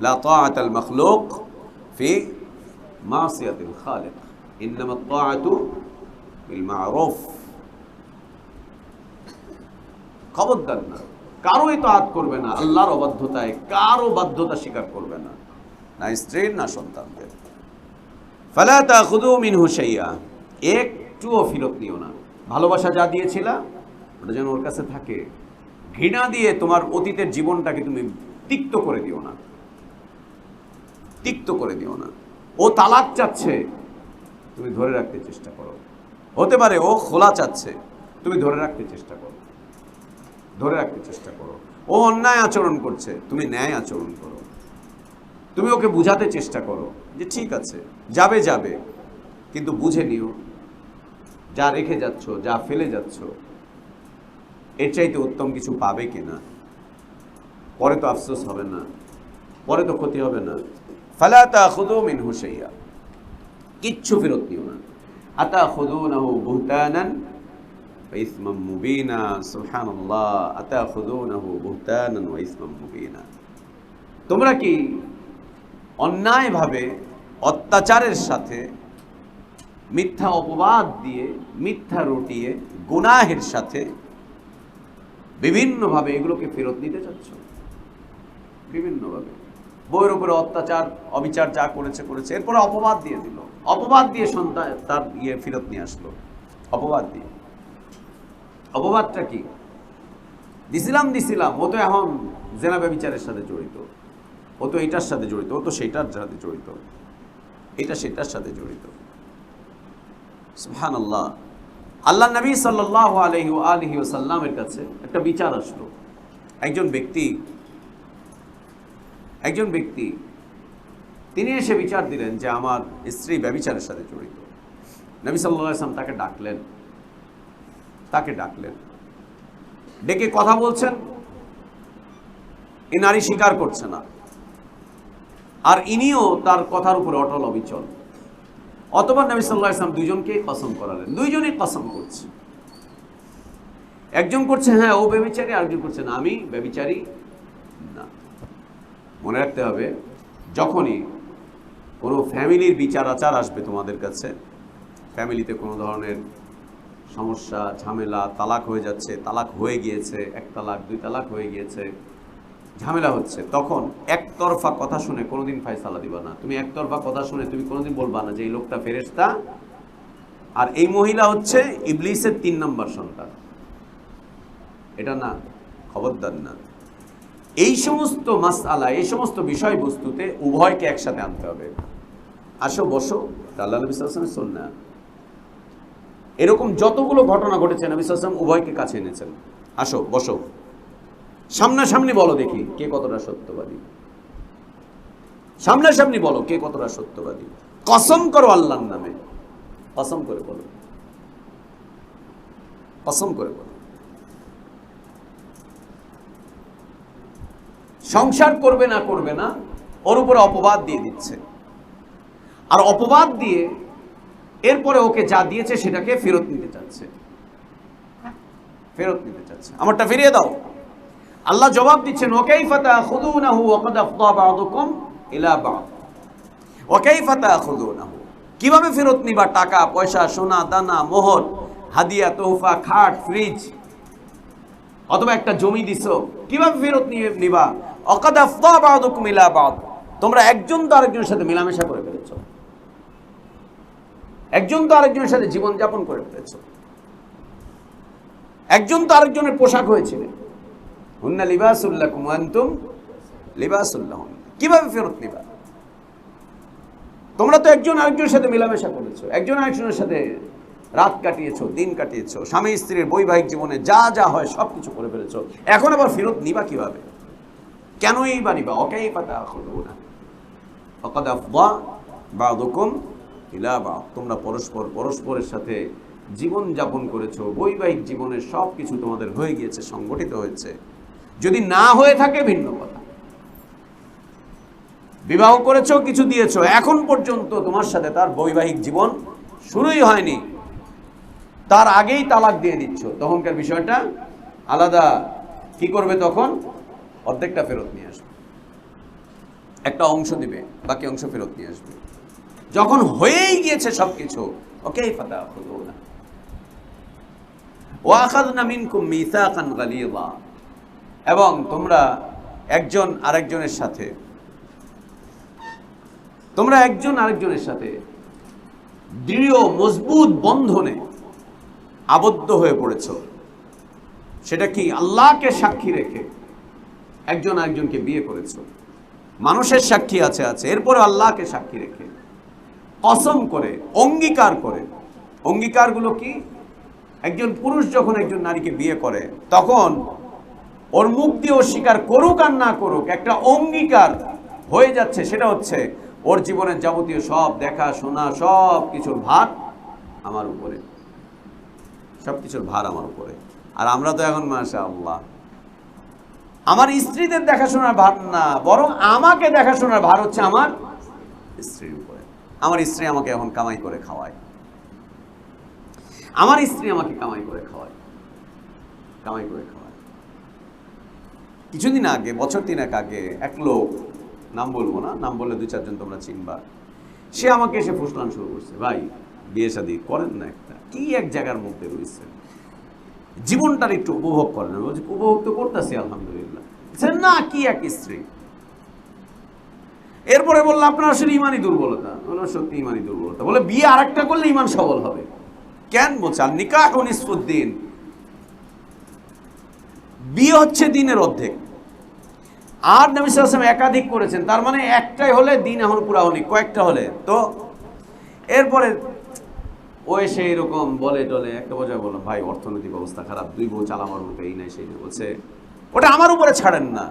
লা তাআতাল মাখলুক ফি মাসিয়াতিল খালিক, ইন্নামাত তাআতু বিল মা'রুফ। খবরদার না, কারো ইতাআত করবে না আল্লাহর অবাধ্যতায়, কারো বাধ্যতা স্বীকার করবে না, না স্ত্রীর না সন্তানদের। ফালা তাখুযু মিনহু শাইআ, একটুও ফিরত নিও না। ভালোবাসা যা দিয়েছিলা ওটা যেন ওর কাছে থাকে। ঘৃণা দিয়ে তোমার অতীতের জীবনটাকে তুমি তিক্ত করে দিও না, তিক্ত করে দিও না। ও তালাক চাচ্ছে, তুমি ধরে রাখতে চেষ্টা করো। হতে পারে ও খোলা চাচ্ছে, তুমি ধরে রাখতে চেষ্টা করো, ধরে রাখতে চেষ্টা করো। ও অন্যায় আচরণ করছে, তুমি ন্যায় আচরণ করো। তুমি ওকে বুঝাতে চেষ্টা করো যে ঠিক আছে, যাবে যাবে, কিন্তু বুঝে নিও যা রেখে যাচ্ছ, যা ফেলে যাচ্ছ, এর চাইতে উত্তম কিছু পাবে কিনা। পরে তো আফসোস হবে না, পরে তো ক্ষতি হবে না। ফালা তাখুযু মিনহু শাইআ, কিচ্ছু ফেরত নিও না। আতাখুযুনাহু বুহতানান ওয়া ইসমান মুবিনা। সুবহানাল্লাহ, আতাখুযুনাহু বুহতানান ওয়া ইসমান মুবিনা। তোমরা কি অন্যায়ভাবে, অত্যাচারের সাথে, মিথ্যা অপবাদ দিয়ে, মিথ্যা রটিয়ে, গুনাহের সাথে বিভিন্নভাবে এগুলোকে ফেরত নিতে চাচ্ছ? বিভিন্নভাবে বইয়ের উপরে অত্যাচার, অবিচার যা করেছে করেছে, এরপরে অপবাদ দিয়ে দিল, অপবাদ দিয়ে সন্তান তার ফেরত নিয়ে আসলো, অপবাদ দিয়ে। অপবাদটা কি? দিছিলাম, ও তো এখন জেনা ব্যভিচারের সাথে জড়িত, ও তো এটার সাথে জড়িত, ও তো সেটার সাথে জড়িত, এটা সেটার সাথে জড়িত। সুবহানাল্লাহ। আল্লাহ নবী সাল্লাল্লাহু আলাইহি ওয়া আলিহি ওয়াসাল্লামের কাছে একটা বিচার আসলো। একজন ব্যক্তি তিনি এসে বিচার দিলেন যে আমার স্ত্রী ব্যভিচারের সাথে জড়িত। নবী সাল্লাল্লাহু আলাইহি ওয়াসাল্লাম তাকে ডাকলেন, ডেকে কথা বলছেন। এই নারী স্বীকার করছে না, আর ইনিও তার কথার উপরে অটল অবিচল। অতঃপর নবী সাল্লাল্লাহু আলাইহি ওয়াসাল্লাম দুইজনকে কসম করালেন, দুইজনই কসম করছে। একজন করছে হ্যাঁ ও ব্যভিচারী, আরেকজন করছে না আমি ব্যভিচারী না। মনে রাখতে হবে, যখনই কোনো ফ্যামিলির বিচার আচার আসবে তোমাদের কাছে, ফ্যামিলিতে কোনো ধরনের সমস্যা, ঝামেলা, তালাক হয়ে যাচ্ছে, তালাক হয়ে গিয়েছে, এক তালাক, দুই তালাক হয়ে গিয়েছে, ঝামেলা হচ্ছে, তখন একতরফা কথা শুনে কোনোদিন ফায়সালা দিবা না। তুমি একতরফা কথা শুনে তুমি কোনোদিন বলবা না যে এই লোকটা ফেরেশতা আর এই মহিলা হচ্ছে ইবলিসের 3 নম্বর সন্তান। এটা না, খবরদার না। এই সমস্ত মাসআলা, এই সমস্ত বিষয়বস্তুতে উভয়কে একসাথে আনতে হবে। আসো বসো, আল্লাহ নবী সাল্লাল্লাহু আলাইহি ওয়াসাল্লামের সুন্নাহ। এরকম যতগুলো ঘটনা ঘটেছে নবী সাল্লাল্লাহু আলাইহি ওয়াসাল্লাম উভয়কে কাছে এনেছেন। আসো বসো, সামনাসামনি বলো দেখি কে কতটা সত্যবাদী, সামনাসামনি বলো কে কতটা সত্যবাদী। কসম করো আল্লাহর নামে, কসম করে বলো, কসম করে বলো। সংসার করবে না ওর উপরে অপবাদ দিয়ে দিচ্ছে, আর অপবাদ দিয়ে এরপরে ওকে যা দিয়েছে সেটাকে ফেরত নিতে চাচ্ছে, আমারটা ফিরিয়ে দাও। আল্লাহ জবাব দিচ্ছেন, ওয়াকাইফা তাখুযুনাহু ওয়া ক্বাদ আফদা বা'দুকুম ইলা বা'দ, ওয়াকাইফা তাখুযুনাহু, কিভাবে ফেরত নিবা টাকা পয়সা, সোনা দানা, মোহর, হাদিয়া, তোহফা, খাট, ফ্রিজ, অথবা একটা জমি দিছো, কিভাবে ফেরত নিবা? অকাদ আফদা বা'দুকুম ইলা বা'দ, তোমরা একজন তো আরেকজনের সাথে মেলামেশা করে ফেলেছো, একজন তো আরেকজনের সাথে জীবন যাপন করে ফেলেছো, একজন তো আরেকজনের পোশাক হয়েছিলেন। হুন্না লিবাসুল লাকুম ওয়া আনতুম লিবাসুল লাহুম, কিভাবে ফেরত নিবা? তোমরা তো একজন আরেকজনের সাথে মেলামেশা করেছো, একজন আরেকজনের সাথে রাত কাটিয়েছো, দিন কাটিয়েছো, স্বামী স্ত্রীর বৈবাহিক জীবনে যা যা হয় সবকিছু করে ফেলেছো, এখন আবার ফেরত নিবা কিভাবে? কেনই বা নিবা? অকাইফা তাখুযুনা ফাকাদ আফদা বা'দুকুম ইলা বা'দ, তোমরা পরস্পরের সাথে জীবন যাপন করেছো, বৈবাহিক জীবনের সবকিছু তোমাদের হয়ে গিয়েছে, সংগঠিত হয়েছে। যদি না হয়ে থাকে ভিন্ন কথা, বিবাহ করেছো, কিছু দিয়েছো, এখন পর্যন্ত তোমার সাথে তার বৈবাহিক জীবন শুরুই হয়নি, তার আগেই তালাক দিয়ে দিচ্ছ, তখনকার বিষয়টা আলাদা। কি করবে তখন? অর্ধেকটা ফেরত নিয়ে আসবে, একটা অংশ দিবে, বাকি অংশ ফেরত নিয়ে আসবে। যখন হয়েই গিয়েছে সবকিছু, ওকে ফাতা খুযুনা ওয়া আখাযনা মিনকুম মিসাকান গালিযা, এবং তোমরা একজন আরেকজনের সাথে দৃঢ় মজবুত বন্ধনে আবদ্ধ হয়ে পড়েছ। সেটা কি? আল্লাহকে সাক্ষী রেখে একজন আরেকজনকে বিয়ে করেছ। মানুষের সাক্ষী আছে, এরপরে আল্লাহকে সাক্ষী রেখে কসম করে, অঙ্গীকার করে। অঙ্গীকারগুলো কি? একজন পুরুষ যখন একজন নারীকে বিয়ে করে, তখন ওর মুখ দিয়ে ও স্বীকার করুক আর না করুক, একটা অঙ্গীকার হয়ে যাচ্ছে। সেটা হচ্ছে ওর জীবনের যাবতীয় সব দেখা শোনা, সব কিছুর ভার আমার উপরে, সব কিছুর ভার আমার উপরে। আর আমরা তো এখন মাশাআল্লাহ আমার স্ত্রীদের দেখাশোনার ভার না, বরং আমাকে দেখাশোনার ভার হচ্ছে আমার স্ত্রীর উপরে। আমার স্ত্রী আমাকে এখন কামাই করে খাওয়ায়, আমার স্ত্রী আমাকে কামাই করে খাওয়ায়। কিছুদিন আগে, বছর 3 আগে, এক লোক, নাম বলবো না, নাম বললে 2-4 জন তোমরা চিনবা, সে আমাকে এসে ফুসলান শুরু করছে, ভাই বিয়ে শাদী করেন না, একটা কি এক জায়গার মধ্যে রয়েছে, জীবনটার একটু উপভোগ করেন। বলছি উপভোগ তো করতেছি আলহামদুলিল্লাহ। না, কি এক স্ত্রী। এরপরে বললাম আপনার আসলে ইমানই দুর্বলতা। সত্যি ইমানই দুর্বলতা। বলে বিয়ে আরেকটা করলে ইমান সবল হবে। কেন? বলছে আর নিকাহ নিসফুদ্দিন, বিয়ে হচ্ছে দিনের অর্ধেক। আর নবী সাল্লাল্লাহু আলাইহি ওয়াসাল্লাম একাধিক করেছেন, তার মানে একটাই হলে দিন এখন পুরা হয়নি, কয়েকটা হলে তো। এরপরে ও এসে এরকম বলে টলে, একটা বোঝা বললাম ভাই অর্থনৈতিক অবস্থা খারাপ, 2 বউ চালাবার মতো এই নাই সেই নাই। বলছে ওটা আমার উপরে ছাড়েন না।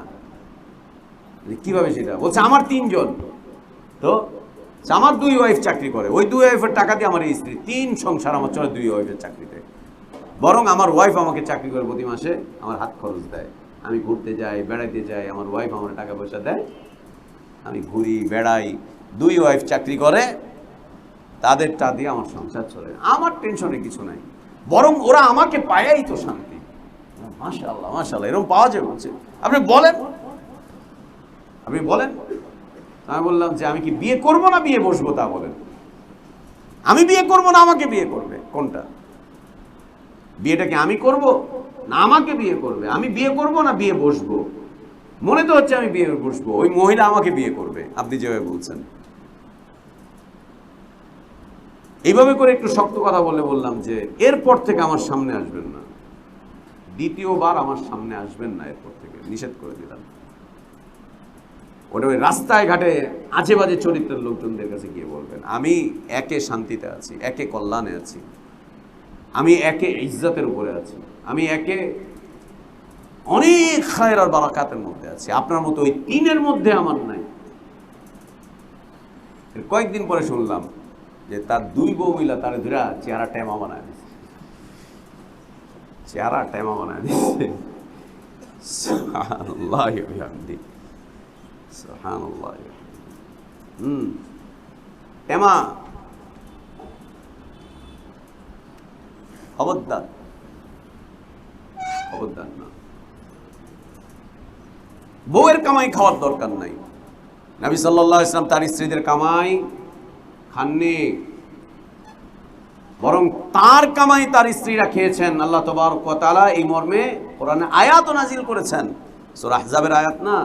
কিভাবে সেটা? বলছে আমার 3 জন, তো আমার 2 ওয়াইফ চাকরি করে, ওই 2 ওয়াইফের টাকা দিয়ে আমার স্ত্রী 3 সংসার আমার চলে 2 ওয়াইফের চাকরিতে। বরং আমার ওয়াইফ আমাকে চাকরি করে প্রতি মাসে আমার হাত খরচ দেয়, আমি ঘুরতে যাই, বেড়াইতে যাই, আমার ওয়াইফ আমার টাকা পয়সা দেয়, আমি ঘুরি বেড়াই। 2 ওয়াইফ চাকরি করে, তাদেরটা দিয়ে আমার সংসার চলে, আমার টেনশনে কিছু নাই। বরং ওরা আমাকে পায়াই তো শান্তি। মাশাআল্লাহ মাশাআল্লাহ, এরকম পাওয়া যায়? বলছে আপনি বলেন। আমি বললাম যে আমি কি বিয়ে করব না বিয়ে বসবো তা বলেন। আমি বিয়ে করব না আমাকে বিয়ে করবে, কোনটা? বিয়েটা কি আমি করব না আমাকে বিয়ে করবে? আমি বিয়ে করব না বিয়ে বসবো? মনে তো হচ্ছে আমি বিয়ে বসবো, ওই মহিলা আমাকে বিয়ে করবে, আপনি যেভাবে বলছেন। এইভাবে করে একটু শক্ত কথা বললাম যে এরপর থেকে আমার সামনে আসবেন না, দ্বিতীয়বার আমার সামনে আসবেন না, এরপর থেকে নিষেধ করে দিলাম। ওটা ওই রাস্তায় ঘাটে আজে বাজে চরিত্রের লোকজনদের কাছে গিয়ে বলবেন আমি একে শান্তিতে আছি, একে কল্যাণে আছি, আমি একে ইজ্জতের উপরে আছি, আমি একে অনেক খায়ের আর বারাকাতের মধ্যে আছি, আপনার মতো ওই 3-এর মধ্যে আমার নাই। কয়েকদিন পরে শুনলাম যে তার 2 বউ মিলা তার ধরা চেহারা টেমা বানায় দিচ্ছে, চেহারা টেমা বানায় দিচ্ছে। সুবহানাল্লাহ ওয়া বিহামদি, সুবহানাল্লাহ। টেমা, খবরদার না। বউয়ের কামাই খাওয়ার দরকার নাই। নবী সাল্লাল্লাহু আলাইহি ওয়াসাল্লাম তার স্ত্রীদের কামাই খাননি। বরং তার কামাই তার স্ত্রীরা খেয়েছেন। আল্লাহ তাবারক ওয়া তাআলা এই মর্মে কোরআনে আয়াতও নাজিল করেছেন, সূরা আহজাবের আয়াত না?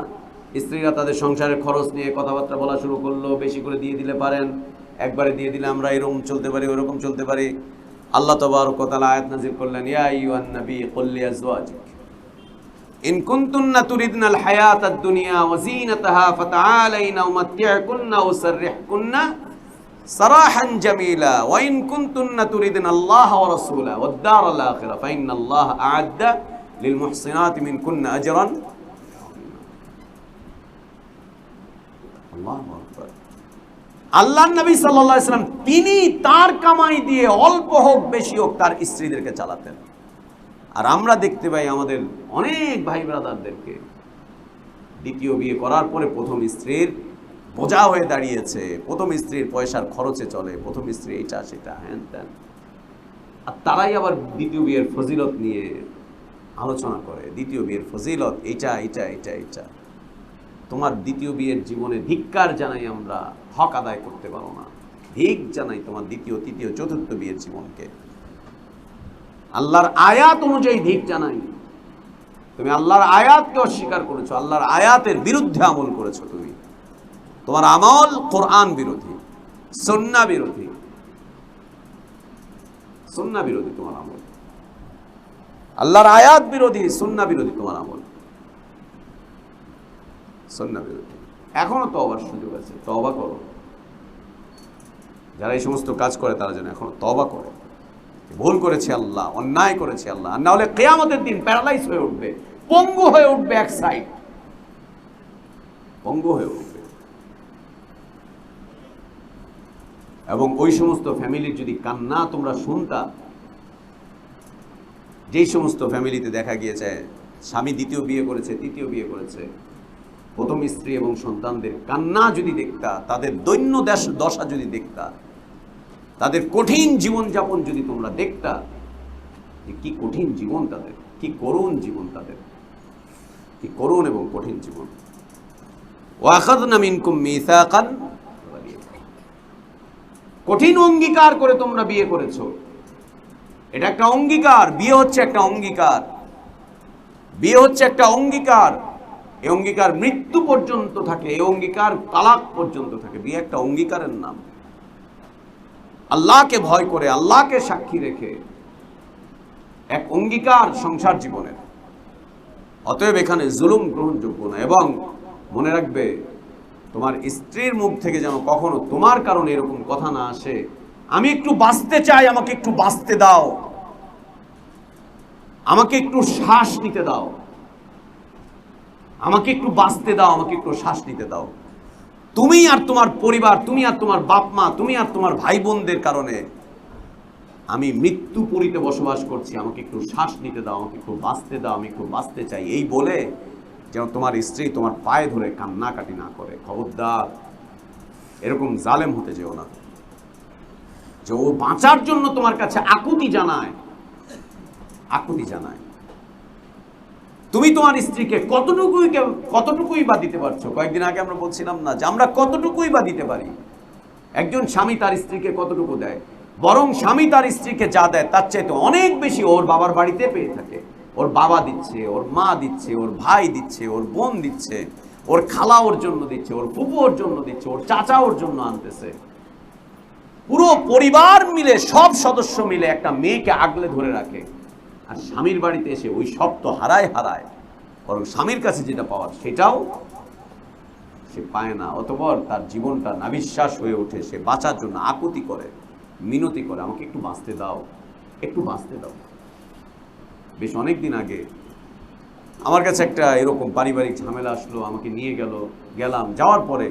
স্ত্রীরা তাদের সংসারের খরচ নিয়ে কথাবার্তা বলা শুরু করলো, বেশি করে দিয়ে দিলে পারেন, একবারে দিয়ে দিলে আমরা এরকম চলতে পারি, ওরকম চলতে পারি। আল্লাহ তাবারক ওয়া তাআলা আয়াত নাজিল করলেন, ইয়া আইয়ুহান নবী কুল লিআজওয়াজিক ইন কুনতুন্না তুরিদনাল হায়াতাদ দুনিয়া ওয়া যীনাতাহা ফাতাআলাইনা উমাত্তি'কুন্না ওয়া উসাররিহকুন্না সারাহান জামিলা ওয়া ইন কুনতুন্না তুরিদনাল্লাহা ওয়া রাসূলা ওয়াদ দারাল আখিরা ফাইন্নাল্লাহা আ'আদ্দা লিল মুহসিনাতি মিনকুন্না আজরান। আল্লাহু আকবার। আল্লাহর নবী সাল্লাল্লাহু আলাইহি ওয়াসাল্লাম তিনি তার কামাই দিয়ে অল্প হোক বেশি হোক তার স্ত্রীদেরকে চালাতেন। আর আমরা দেখতে পাই আমাদের অনেক ভাই ব্রাদারদেরকে দ্বিতীয় বিয়ে করার পরে প্রথম স্ত্রীর বোঝা হয়ে দাঁড়িয়েছে, প্রথম স্ত্রীর পয়সার খরচে চলে, প্রথম স্ত্রী এটা সেটা হ্যান ত্যান। আর তারাই আবার দ্বিতীয় বিয়ের ফজিলত নিয়ে আলোচনা করে, দ্বিতীয় বিয়ের ফজিলত এটা এটা এটা এটা। তোমার দ্বিতীয় বিয়ের জীবনে ধিক্কার জানাই, আমরা হক আদায় করতে পারো না, ভিক জানাই তোমার দ্বিতীয় তৃতীয় চতুর্থ বিয়ের জীবনকে। আল্লাহর আয়াত অনুযায়ী ভিক জানাই। তুমি আল্লাহর আয়াতকে অস্বীকার করেছো, আল্লাহর আয়াতের বিরুদ্ধে আমল করেছো, তুমি তোমার আমল কোরআন বিরোধী, সুন্নাহ বিরোধী, সুন্নাহ বিরোধী তোমার আমল, আল্লাহর আয়াত বিরোধী, সুন্নাহ বিরোধী তোমার আমল, সুন্নাহ বিরোধী। এখনো তওবার সুযোগ আছে, তওবা করো। যারা এই সমস্ত কাজ করে তারা যেন এখনো তওবা করে, ভুল করেছে আল্লাহ, অন্যায় করেছে আল্লাহ, আর না হলে কিয়ামতের দিন প্যারালাইজ হয়ে উঠবে, পঙ্গু হয়ে উঠবে, এক সাইড পঙ্গু হয়ে উঠবে। এবং ওই সমস্ত ফ্যামিলির যদি কান্না তোমরা শুনতা, যেই সমস্ত ফ্যামিলিতে দেখা গিয়েছে স্বামী দ্বিতীয় বিয়ে করেছে, তৃতীয় বিয়ে করেছে, প্রথম স্ত্রী এবং সন্তানদের কান্না যদি দেখতা, তাদের দৈন্য দশা যদি দেখতা, তাদের কঠিন জীবনযাপন যদি তোমরা দেখতা, যে কি কঠিন জীবন তাদের, কি করুণ জীবন তাদের, কি করুণ এবং কঠিন জীবন। ওয়া আখাযনা মিনকুম মিসাকান, কঠিন অঙ্গীকার করে তোমরা বিয়ে করেছো। এটা একটা অঙ্গীকার, বিয়ে হচ্ছে একটা অঙ্গীকার, বিয়ে হচ্ছে একটা অঙ্গীকার। এই অঙ্গীকার মৃত্যু পর্যন্ত থাকে, এই অঙ্গীকার তালাক পর্যন্ত থাকে। বিয়ে একটা অঙ্গীকারের নাম, আল্লাহকে ভয় করে, আল্লাহকে সাক্ষী রেখে এক অঙ্গীকার সংসার জীবনের। অতএব এখানে জুলুম গ্রহণযোগ্য না। এবং মনে রাখবে, তোমার স্ত্রীর মুখ থেকে যেন কখনো তোমার কারণে এরকম কথা না আসে, আমি একটু বাঁচতে চাই, আমাকে একটু বাঁচতে দাও, আমাকে একটু শ্বাস নিতে দাও, আমাকে একটু বাঁচতে দাও, আমাকে একটু শ্বাস নিতে দাও। তুমি আর তোমার পরিবার, তুমি আর তোমার বাপ মা, তুমি আর তোমার ভাই বোনদের কারণে আমি মৃত্যুপুরীতে বসবাস করছি, আমাকে একটু শ্বাস নিতে দাও, আমাকে একটু বাঁচতে দাও, আমি একটু বাঁচতে চাই, এই বলে যেন তোমার স্ত্রী তোমার পায়ে ধরে কান্নাকাটি না করে। খবরদার, এরকম জালেম হতে যেও না যে ও বাঁচার জন্য তোমার কাছে আকুতি জানায়, আকুতি জানায়। তুমি তোমার স্ত্রীকে কতটুকুই বা দিতে পারছো? কয়েকদিন আগে আমরা বলছিলাম না যে আমরা কতটুকুই বা দিতে পারি? একজন স্বামী তার স্ত্রীকে কতটুকু দেয়? বরং স্বামী তার স্ত্রীকে যা দেয় তার চাইতে অনেক বেশি ওর বাবার বাড়িতে পেয়ে থাকে। ওর বাবা দিচ্ছে, ওর মা দিচ্ছে, ওর ভাই দিচ্ছে, ওর বোন দিচ্ছে, ওর খালা ওর জন্য দিচ্ছে, ওর ফুফু ওর জন্য দিচ্ছে, ওর চাচা ওর জন্য আনতেছে। পুরো পরিবার মিলে, সব সদস্য মিলে একটা মেয়েকে আগলে ধরে রাখে। আর স্বামীর বাড়িতে এসে ওই সব তো হারায়, বরং স্বামীর কাছে যেটা পাওয়ার সেটাও সে পায় না। অতঃপর তার জীবনটা নাবিশ্বাস হয়ে ওঠে। সে বাঁচার জন্য আকুতি করে, মিনতি করে, আমাকে একটু বাঁচতে দাও, একটু বাঁচতে দাও। বেশ অনেকদিন আগে আমার কাছে একটা এরকম পারিবারিক ঝামেলা আসলো, আমাকে নিয়ে গেলাম। যাওয়ার পরে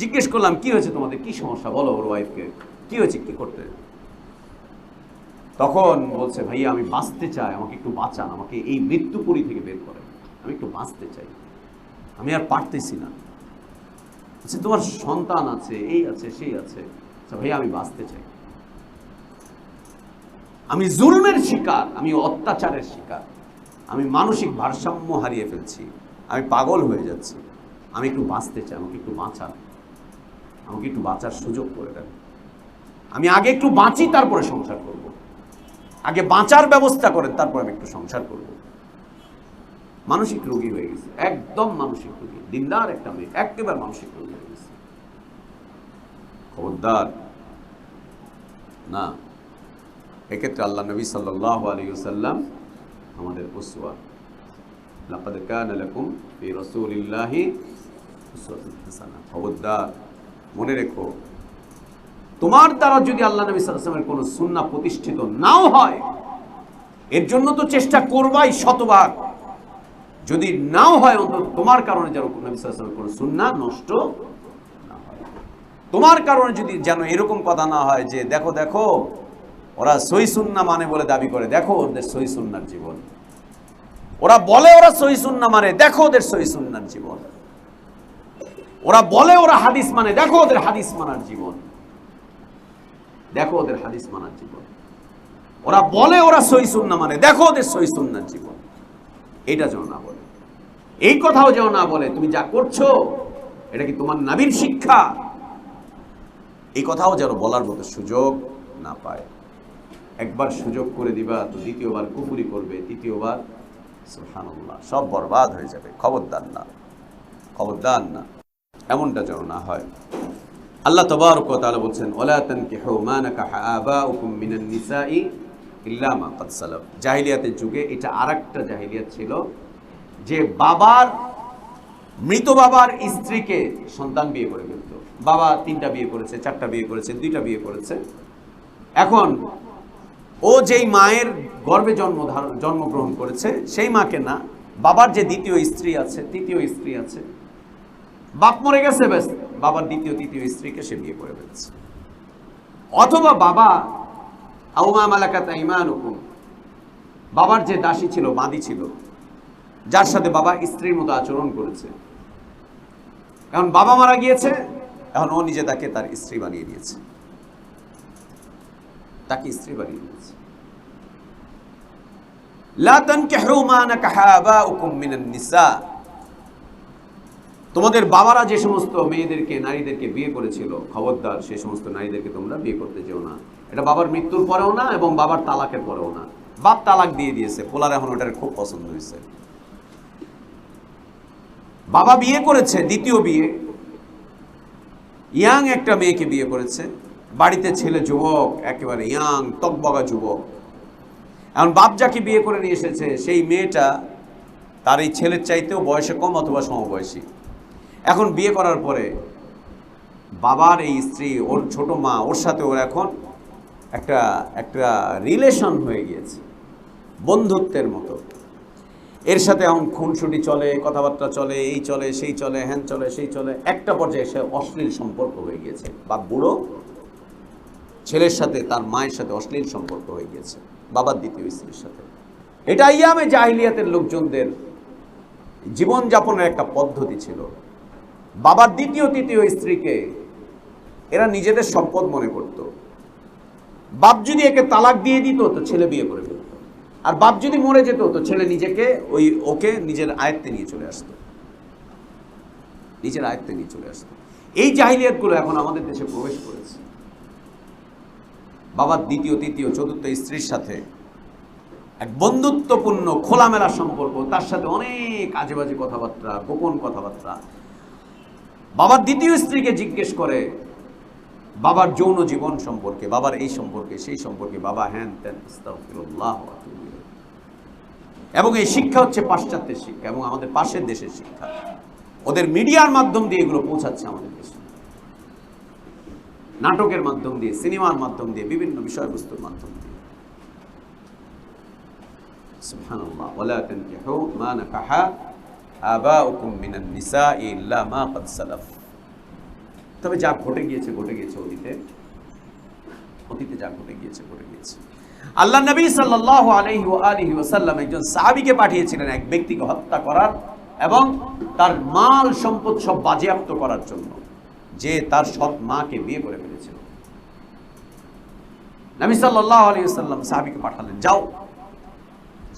জিজ্ঞেস করলাম, কি হয়েছে তোমাদের, কি সমস্যা বলো। ওর ওয়াইফকে কি হয়েছে, কি করতে? তখন বলছে, ভাইয়া আমি বাঁচতে চাই, আমাকে একটু বাঁচান, আমাকে এই মৃত্যুপুরী থেকে বের করেন, আমি একটু বাঁচতে চাই, আমি আর পারতেছি না। আচ্ছা তোমার সন্তান আছে, এই আছে, সেই আছে, আচ্ছা ভাইয়া আমি বাঁচতে চাই, আমি জুলমের শিকার, আমি অত্যাচারের শিকার, আমি মানসিক ভারসাম্য হারিয়ে ফেলছি, আমি পাগল হয়ে যাচ্ছি, আমি একটু বাঁচতে চাই, আমাকে একটু বাঁচান, আমাকে একটু বাঁচার সুযোগ করে দেন, আমি আগে একটু বাঁচি তারপরে সংসার করব। আগে বাঁচার ব্যবস্থা করেন, তারপর আমি একটু সংসার করব। মানসিক রোগী হয়ে গেছে, একদম মানসিক রোগী, দিনদার একটা মেয়ে, একেবারে মানসিক রোগী হয়ে গেছে। খবরদার না, এক্ষেত্রে আল্লাহ নবী সাল্লাল্লাহু আলাইহি ওয়াসাল্লাম আমাদের উসওয়া। লাকাদ কানা লাকুম ফি রাসূলিল্লাহি উসওয়াতুন হাসানাহ। খবরদার, মনে রেখো, তোমার দ্বারা যদি আল্লাহ নবী সাল্লাল্লাহু আলাইহি ওয়াসাল্লামের কোনো সুন্নাহ প্রতিষ্ঠিত নাও হয়, এর জন্য তো চেষ্টা করবাই শতভাগ। যদি নাও হয়, অন্তত তোমার কারণে যেন নবী সাল্লাল্লাহু আলাইহি ওয়াসাল্লামের কোনো সুন্নাহ নষ্ট না হয়। তোমার কারণে যদি যেন এরকম কথা না হয় যে দেখো দেখো ওরা সহি সুন্নাহ মানে বলে দাবি করে, দেখো ওদের সহি সুন্নাহর জীবন, ওরা বলে ওরা সহি সুন্নাহ মানে, দেখো ওদের সহি সুন্নাহর জীবন, ওরা বলে ওরা হাদিস মানে, দেখো ওদের হাদিস মানার জীবন, দেখো ওদের হাদিস মানার জীবন, ওরা বলে ওরা সহি সুন্নাহ মানে, দেখো ওদের সহি সুন্নাহর জীবন। এটা যেন না বলে, এই কথাও যেন না বলে তুমি যা করছো এটা কি তোমার নবীর শিক্ষা, এই কথাও যেন বলার মতো সুযোগ না পায়। একবার সুযোগ করে দিবা তো দ্বিতীয়বার কুফরি করবে, তৃতীয়বার সুবহানাল্লাহ, সব বরবাদ হয়ে যাবে। খবরদার না, খবরদার না, এমনটা যেন না হয়। আল্লাহ তাবারক ওয়া তাআলা বলছেন, ওয়ালা তানকিহু মা নাকাহা আবাউকুম মিনান নিসাই ইল্লা মা ক্বাদ সালাফ। জাহিলিয়াতের যুগে এটা আরেকটা জাহিলিয়াত ছিল যে বাবার, মৃত বাবার স্ত্রীকে সন্তান বিয়ে করে ফেলত। বাবা 3টা বিয়ে করেছে, 4টা বিয়ে করেছে, 2টা বিয়ে করেছে। এখন ও যেই মায়ের গর্ভে জন্মগ্রহণ করেছে সেই মাকে না, বাবার যে দ্বিতীয় স্ত্রী আছে, তৃতীয় স্ত্রী আছে, বাপ মরে গেছে, ব্যাস বাবার দ্বিতীয় তৃতীয় স্ত্রীকে সে বিয়ে করে ফেলছে। অথবা বাবা আও মা মালাকাত আইমানুকুম, বাবার যে দাসী ছিল, বাঁদী ছিল, যার সাথে বাবা স্ত্রীর মতো আচরণ করেছে, এখন বাবা মারা গিয়েছে, এখন ও নিজে তাকে তার স্ত্রী বানিয়ে দিয়েছে, তাকে স্ত্রী বানিয়ে দিয়েছে। লা তানকিহু মা নাকাহা আবাউকুম মিনান নিসা। তোমাদের বাবারা যে সমস্ত মেয়েদেরকে, নারীদেরকে বিয়ে করেছিল, খবরদার সেই সমস্ত নারীদেরকে তোমরা বিয়ে করতে যেও না। এটা বাবার মৃত্যুর পরেও না এবং বাবার তালাকের পরেও না। বাপ তালাক দিয়ে দিয়েছে, পোলার এখন ওটার খুব পছন্দ হয়েছে। বাবা বিয়ে করেছে, দ্বিতীয় বিয়ে, ইয়াং একটা মেয়েকে বিয়ে করেছে, বাড়িতে ছেলে যুবক, একেবারে ইয়াং তকবগা যুবক। এখন বাপ যাকে বিয়ে করে নিয়ে এসেছে সেই মেয়েটা তার এই ছেলের চাইতেও বয়সে কম অথবা সমবয়সী। এখন বিয়ে করার পরে বাবার এই স্ত্রী, ওর ছোট মা, ওর সাথে ওর এখন একটা রিলেশন হয়ে গিয়েছে, বন্ধুত্বের মতো। এর সাথে এখন খুনসুটি চলে, কথাবার্তা চলে, এই চলে, সেই চলে, হ্যান চলে, সেই চলে। একটা পর্যায়ে এসে অশ্লীল সম্পর্ক হয়ে গিয়েছে। বাপ বুড়ো, ছেলের সাথে তার মায়ের সাথে অশ্লীল সম্পর্ক হয়ে গিয়েছে, বাবার দ্বিতীয় স্ত্রীর সাথে। এটা ইয়ামে জাহিলিয়াতের লোকজনদের জীবনযাপনের একটা পদ্ধতি ছিল। বাবার দ্বিতীয় তৃতীয় স্ত্রীকে এরা নিজেদের সম্পদ মনে করত। বাপ যদি একে তালাক দিয়ে দিত তো ছেলে বিয়ে করে ফেলত, আর বাপ যদি মরে যেত তো ছেলে নিজেকে ওকে নিজের আয়ত্তে নিয়ে চলে আসতো, নিজের আয়ত্তে নিয়ে চলে আসতো। এই জাহিলিয়াতগুলো এখন আমাদের দেশে প্রবেশ করেছে। বাবার দ্বিতীয় তৃতীয় চতুর্থ স্ত্রীর সাথে এক বন্ধুত্বপূর্ণ খোলামেলা সম্পর্ক, তার সাথে অনেক আজে বাজে কথাবার্তা, গোপন কথাবার্তা। বাবার দ্বিতীয় স্ত্রীকে জিজ্ঞেস করে বাবার যৌন জীবন সম্পর্কে, বাবার এই সম্পর্কে, সেই সম্পর্কে, বাবা হ্যান ত্যান, আস্তাগফিরুল্লাহ ওয়া আতুবু ইলাইহি। এবং এই শিক্ষা হচ্ছে পাশ্চাত্যের শিক্ষা এবং আমাদের পাশের দেশের শিক্ষা। ওদের মিডিয়ার মাধ্যম দিয়ে এগুলো পৌঁছাচ্ছে আমাদের দেশে, নাটকের মাধ্যম দিয়ে, সিনেমার মাধ্যম দিয়ে, বিভিন্ন বিষয়বস্তুর মাধ্যম দিয়ে। সুবহানাল্লাহ, ওয়ালা তানকিহু মা নাকাহা আবাউকুম মিনান নিসাই ইল্লা মা ক্বাদ সালাফ। তবে যা ঘটে গিয়েছে ঘটে গিয়েছে, অতীতে যা ঘটে গিয়েছে ঘটে গিয়েছে। আল্লাহ নবী সাল্লাল্লাহু আলাইহি ওয়া আলিহি ওয়াসাল্লাম একজন সাহাবীকে পাঠিয়েছিলেন এক ব্যক্তিকে হত্যা করার এবং তার মাল সম্পদ সব বাজেয়াপ্ত করার জন্য, যে তার সৎ মাকে বিয়ে করে ফেলেছিল। নবী সাল্লাল্লাহু আলাইহি ওয়াসাল্লাম সাহাবীকে পাঠালেন, যাও।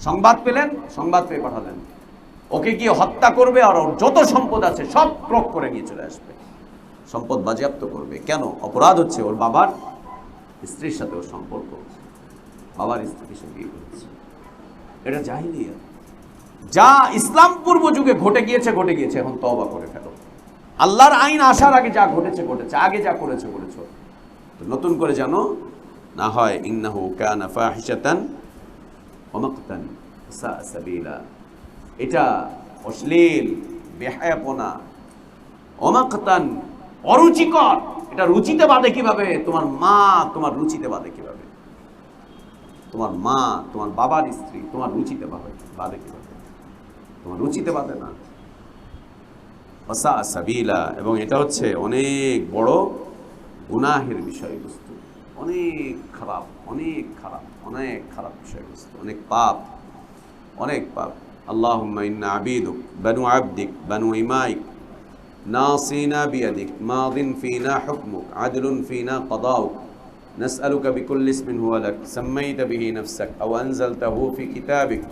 সংবাদ পেলেন, সংবাদ পেয়ে পাঠালেন, ওকে গিয়ে হত্যা করবে আর ওর যত সম্পদ আছে সব ক্রয় করে নিয়ে চলে আসবে, সম্পদ বাজেয়াপ্ত করবে। কেন? অপরাধ হচ্ছে ওর বাবার স্ত্রীর সাথে ওর সম্পর্ক। বাবার স্ত্রীকে সে বিয়ে করেছে। এটা জাহিলিয়াত, যা ইসলাম পূর্ব যুগে ঘটে গিয়েছে, এখন তওবা করে ফেলো। আল্লাহর আইন আসার আগে যা ঘটেছে, আগে যা করেছো। তো নতুন করে জানো না হয়। ইন্নাহু কানা ফাহিশাতান ওয়া মাকতান সা সাবিলা, এটা অশ্লীল, বেহায়াপনা, অমাকতান, অরুচিকর। এটা রুচিতে বাঁধে কিভাবে? তোমার মা তোমার রুচিতে বাঁধে কিভাবে? তোমার মা তোমার বাবার স্ত্রী তোমার রুচিতে বাঁধে কিভাবে? তোমার রুচিতে বাঁধে না। ওয়াসা সাবিলা, এবং এটা হচ্ছে অনেক বড় গুনাহের বিষয়বস্তু, অনেক খারাপ বিষয়বস্তু, অনেক পাপ। আল্লাহুম্মা ইন্না আবিদুক বানু আবদিক বানু ইমাইক নাসিনা বিয়াদিক মাদিন ফিনা হুকমুক আদলুন ফিনা কদাউক নাসআলুকা বিকুল্লি ইসমিন হুয়া লাক সাম্মাইতা বিহি নাফসাক আও আনজালতাহু ফি কিতাবিক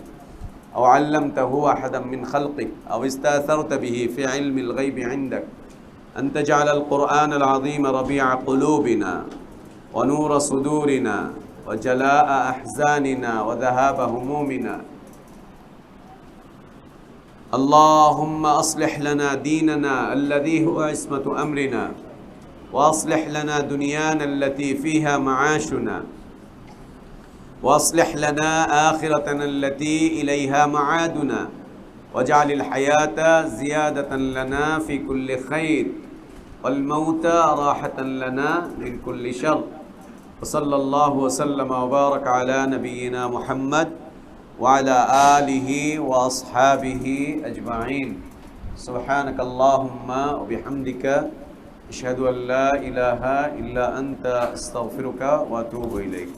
أو علمته أحدا من خلقك أو استأثرت به في علم الغيب عندك أن تجعل القرآن العظيم ربيع قلوبنا ونور صدورنا وجلاء أحزاننا وذهاب همومنا. اللهم أصلح لنا ديننا الذي هو عصمة أمرنا، وأصلح لنا دنيانا التي فيها معاشنا، وأصلح لنا آخرتنا التي إليها معادنا، واجعل الحياة زيادة لنا في كل خير والموت راحة لنا من كل شر. وصلى الله وسلم وبارك على نبينا محمد وعلى آله وأصحابه أجمعين. سبحانك اللهم وبحمدك أشهد أن لا إله إلا أنت أستغفرك وأتوب إليك.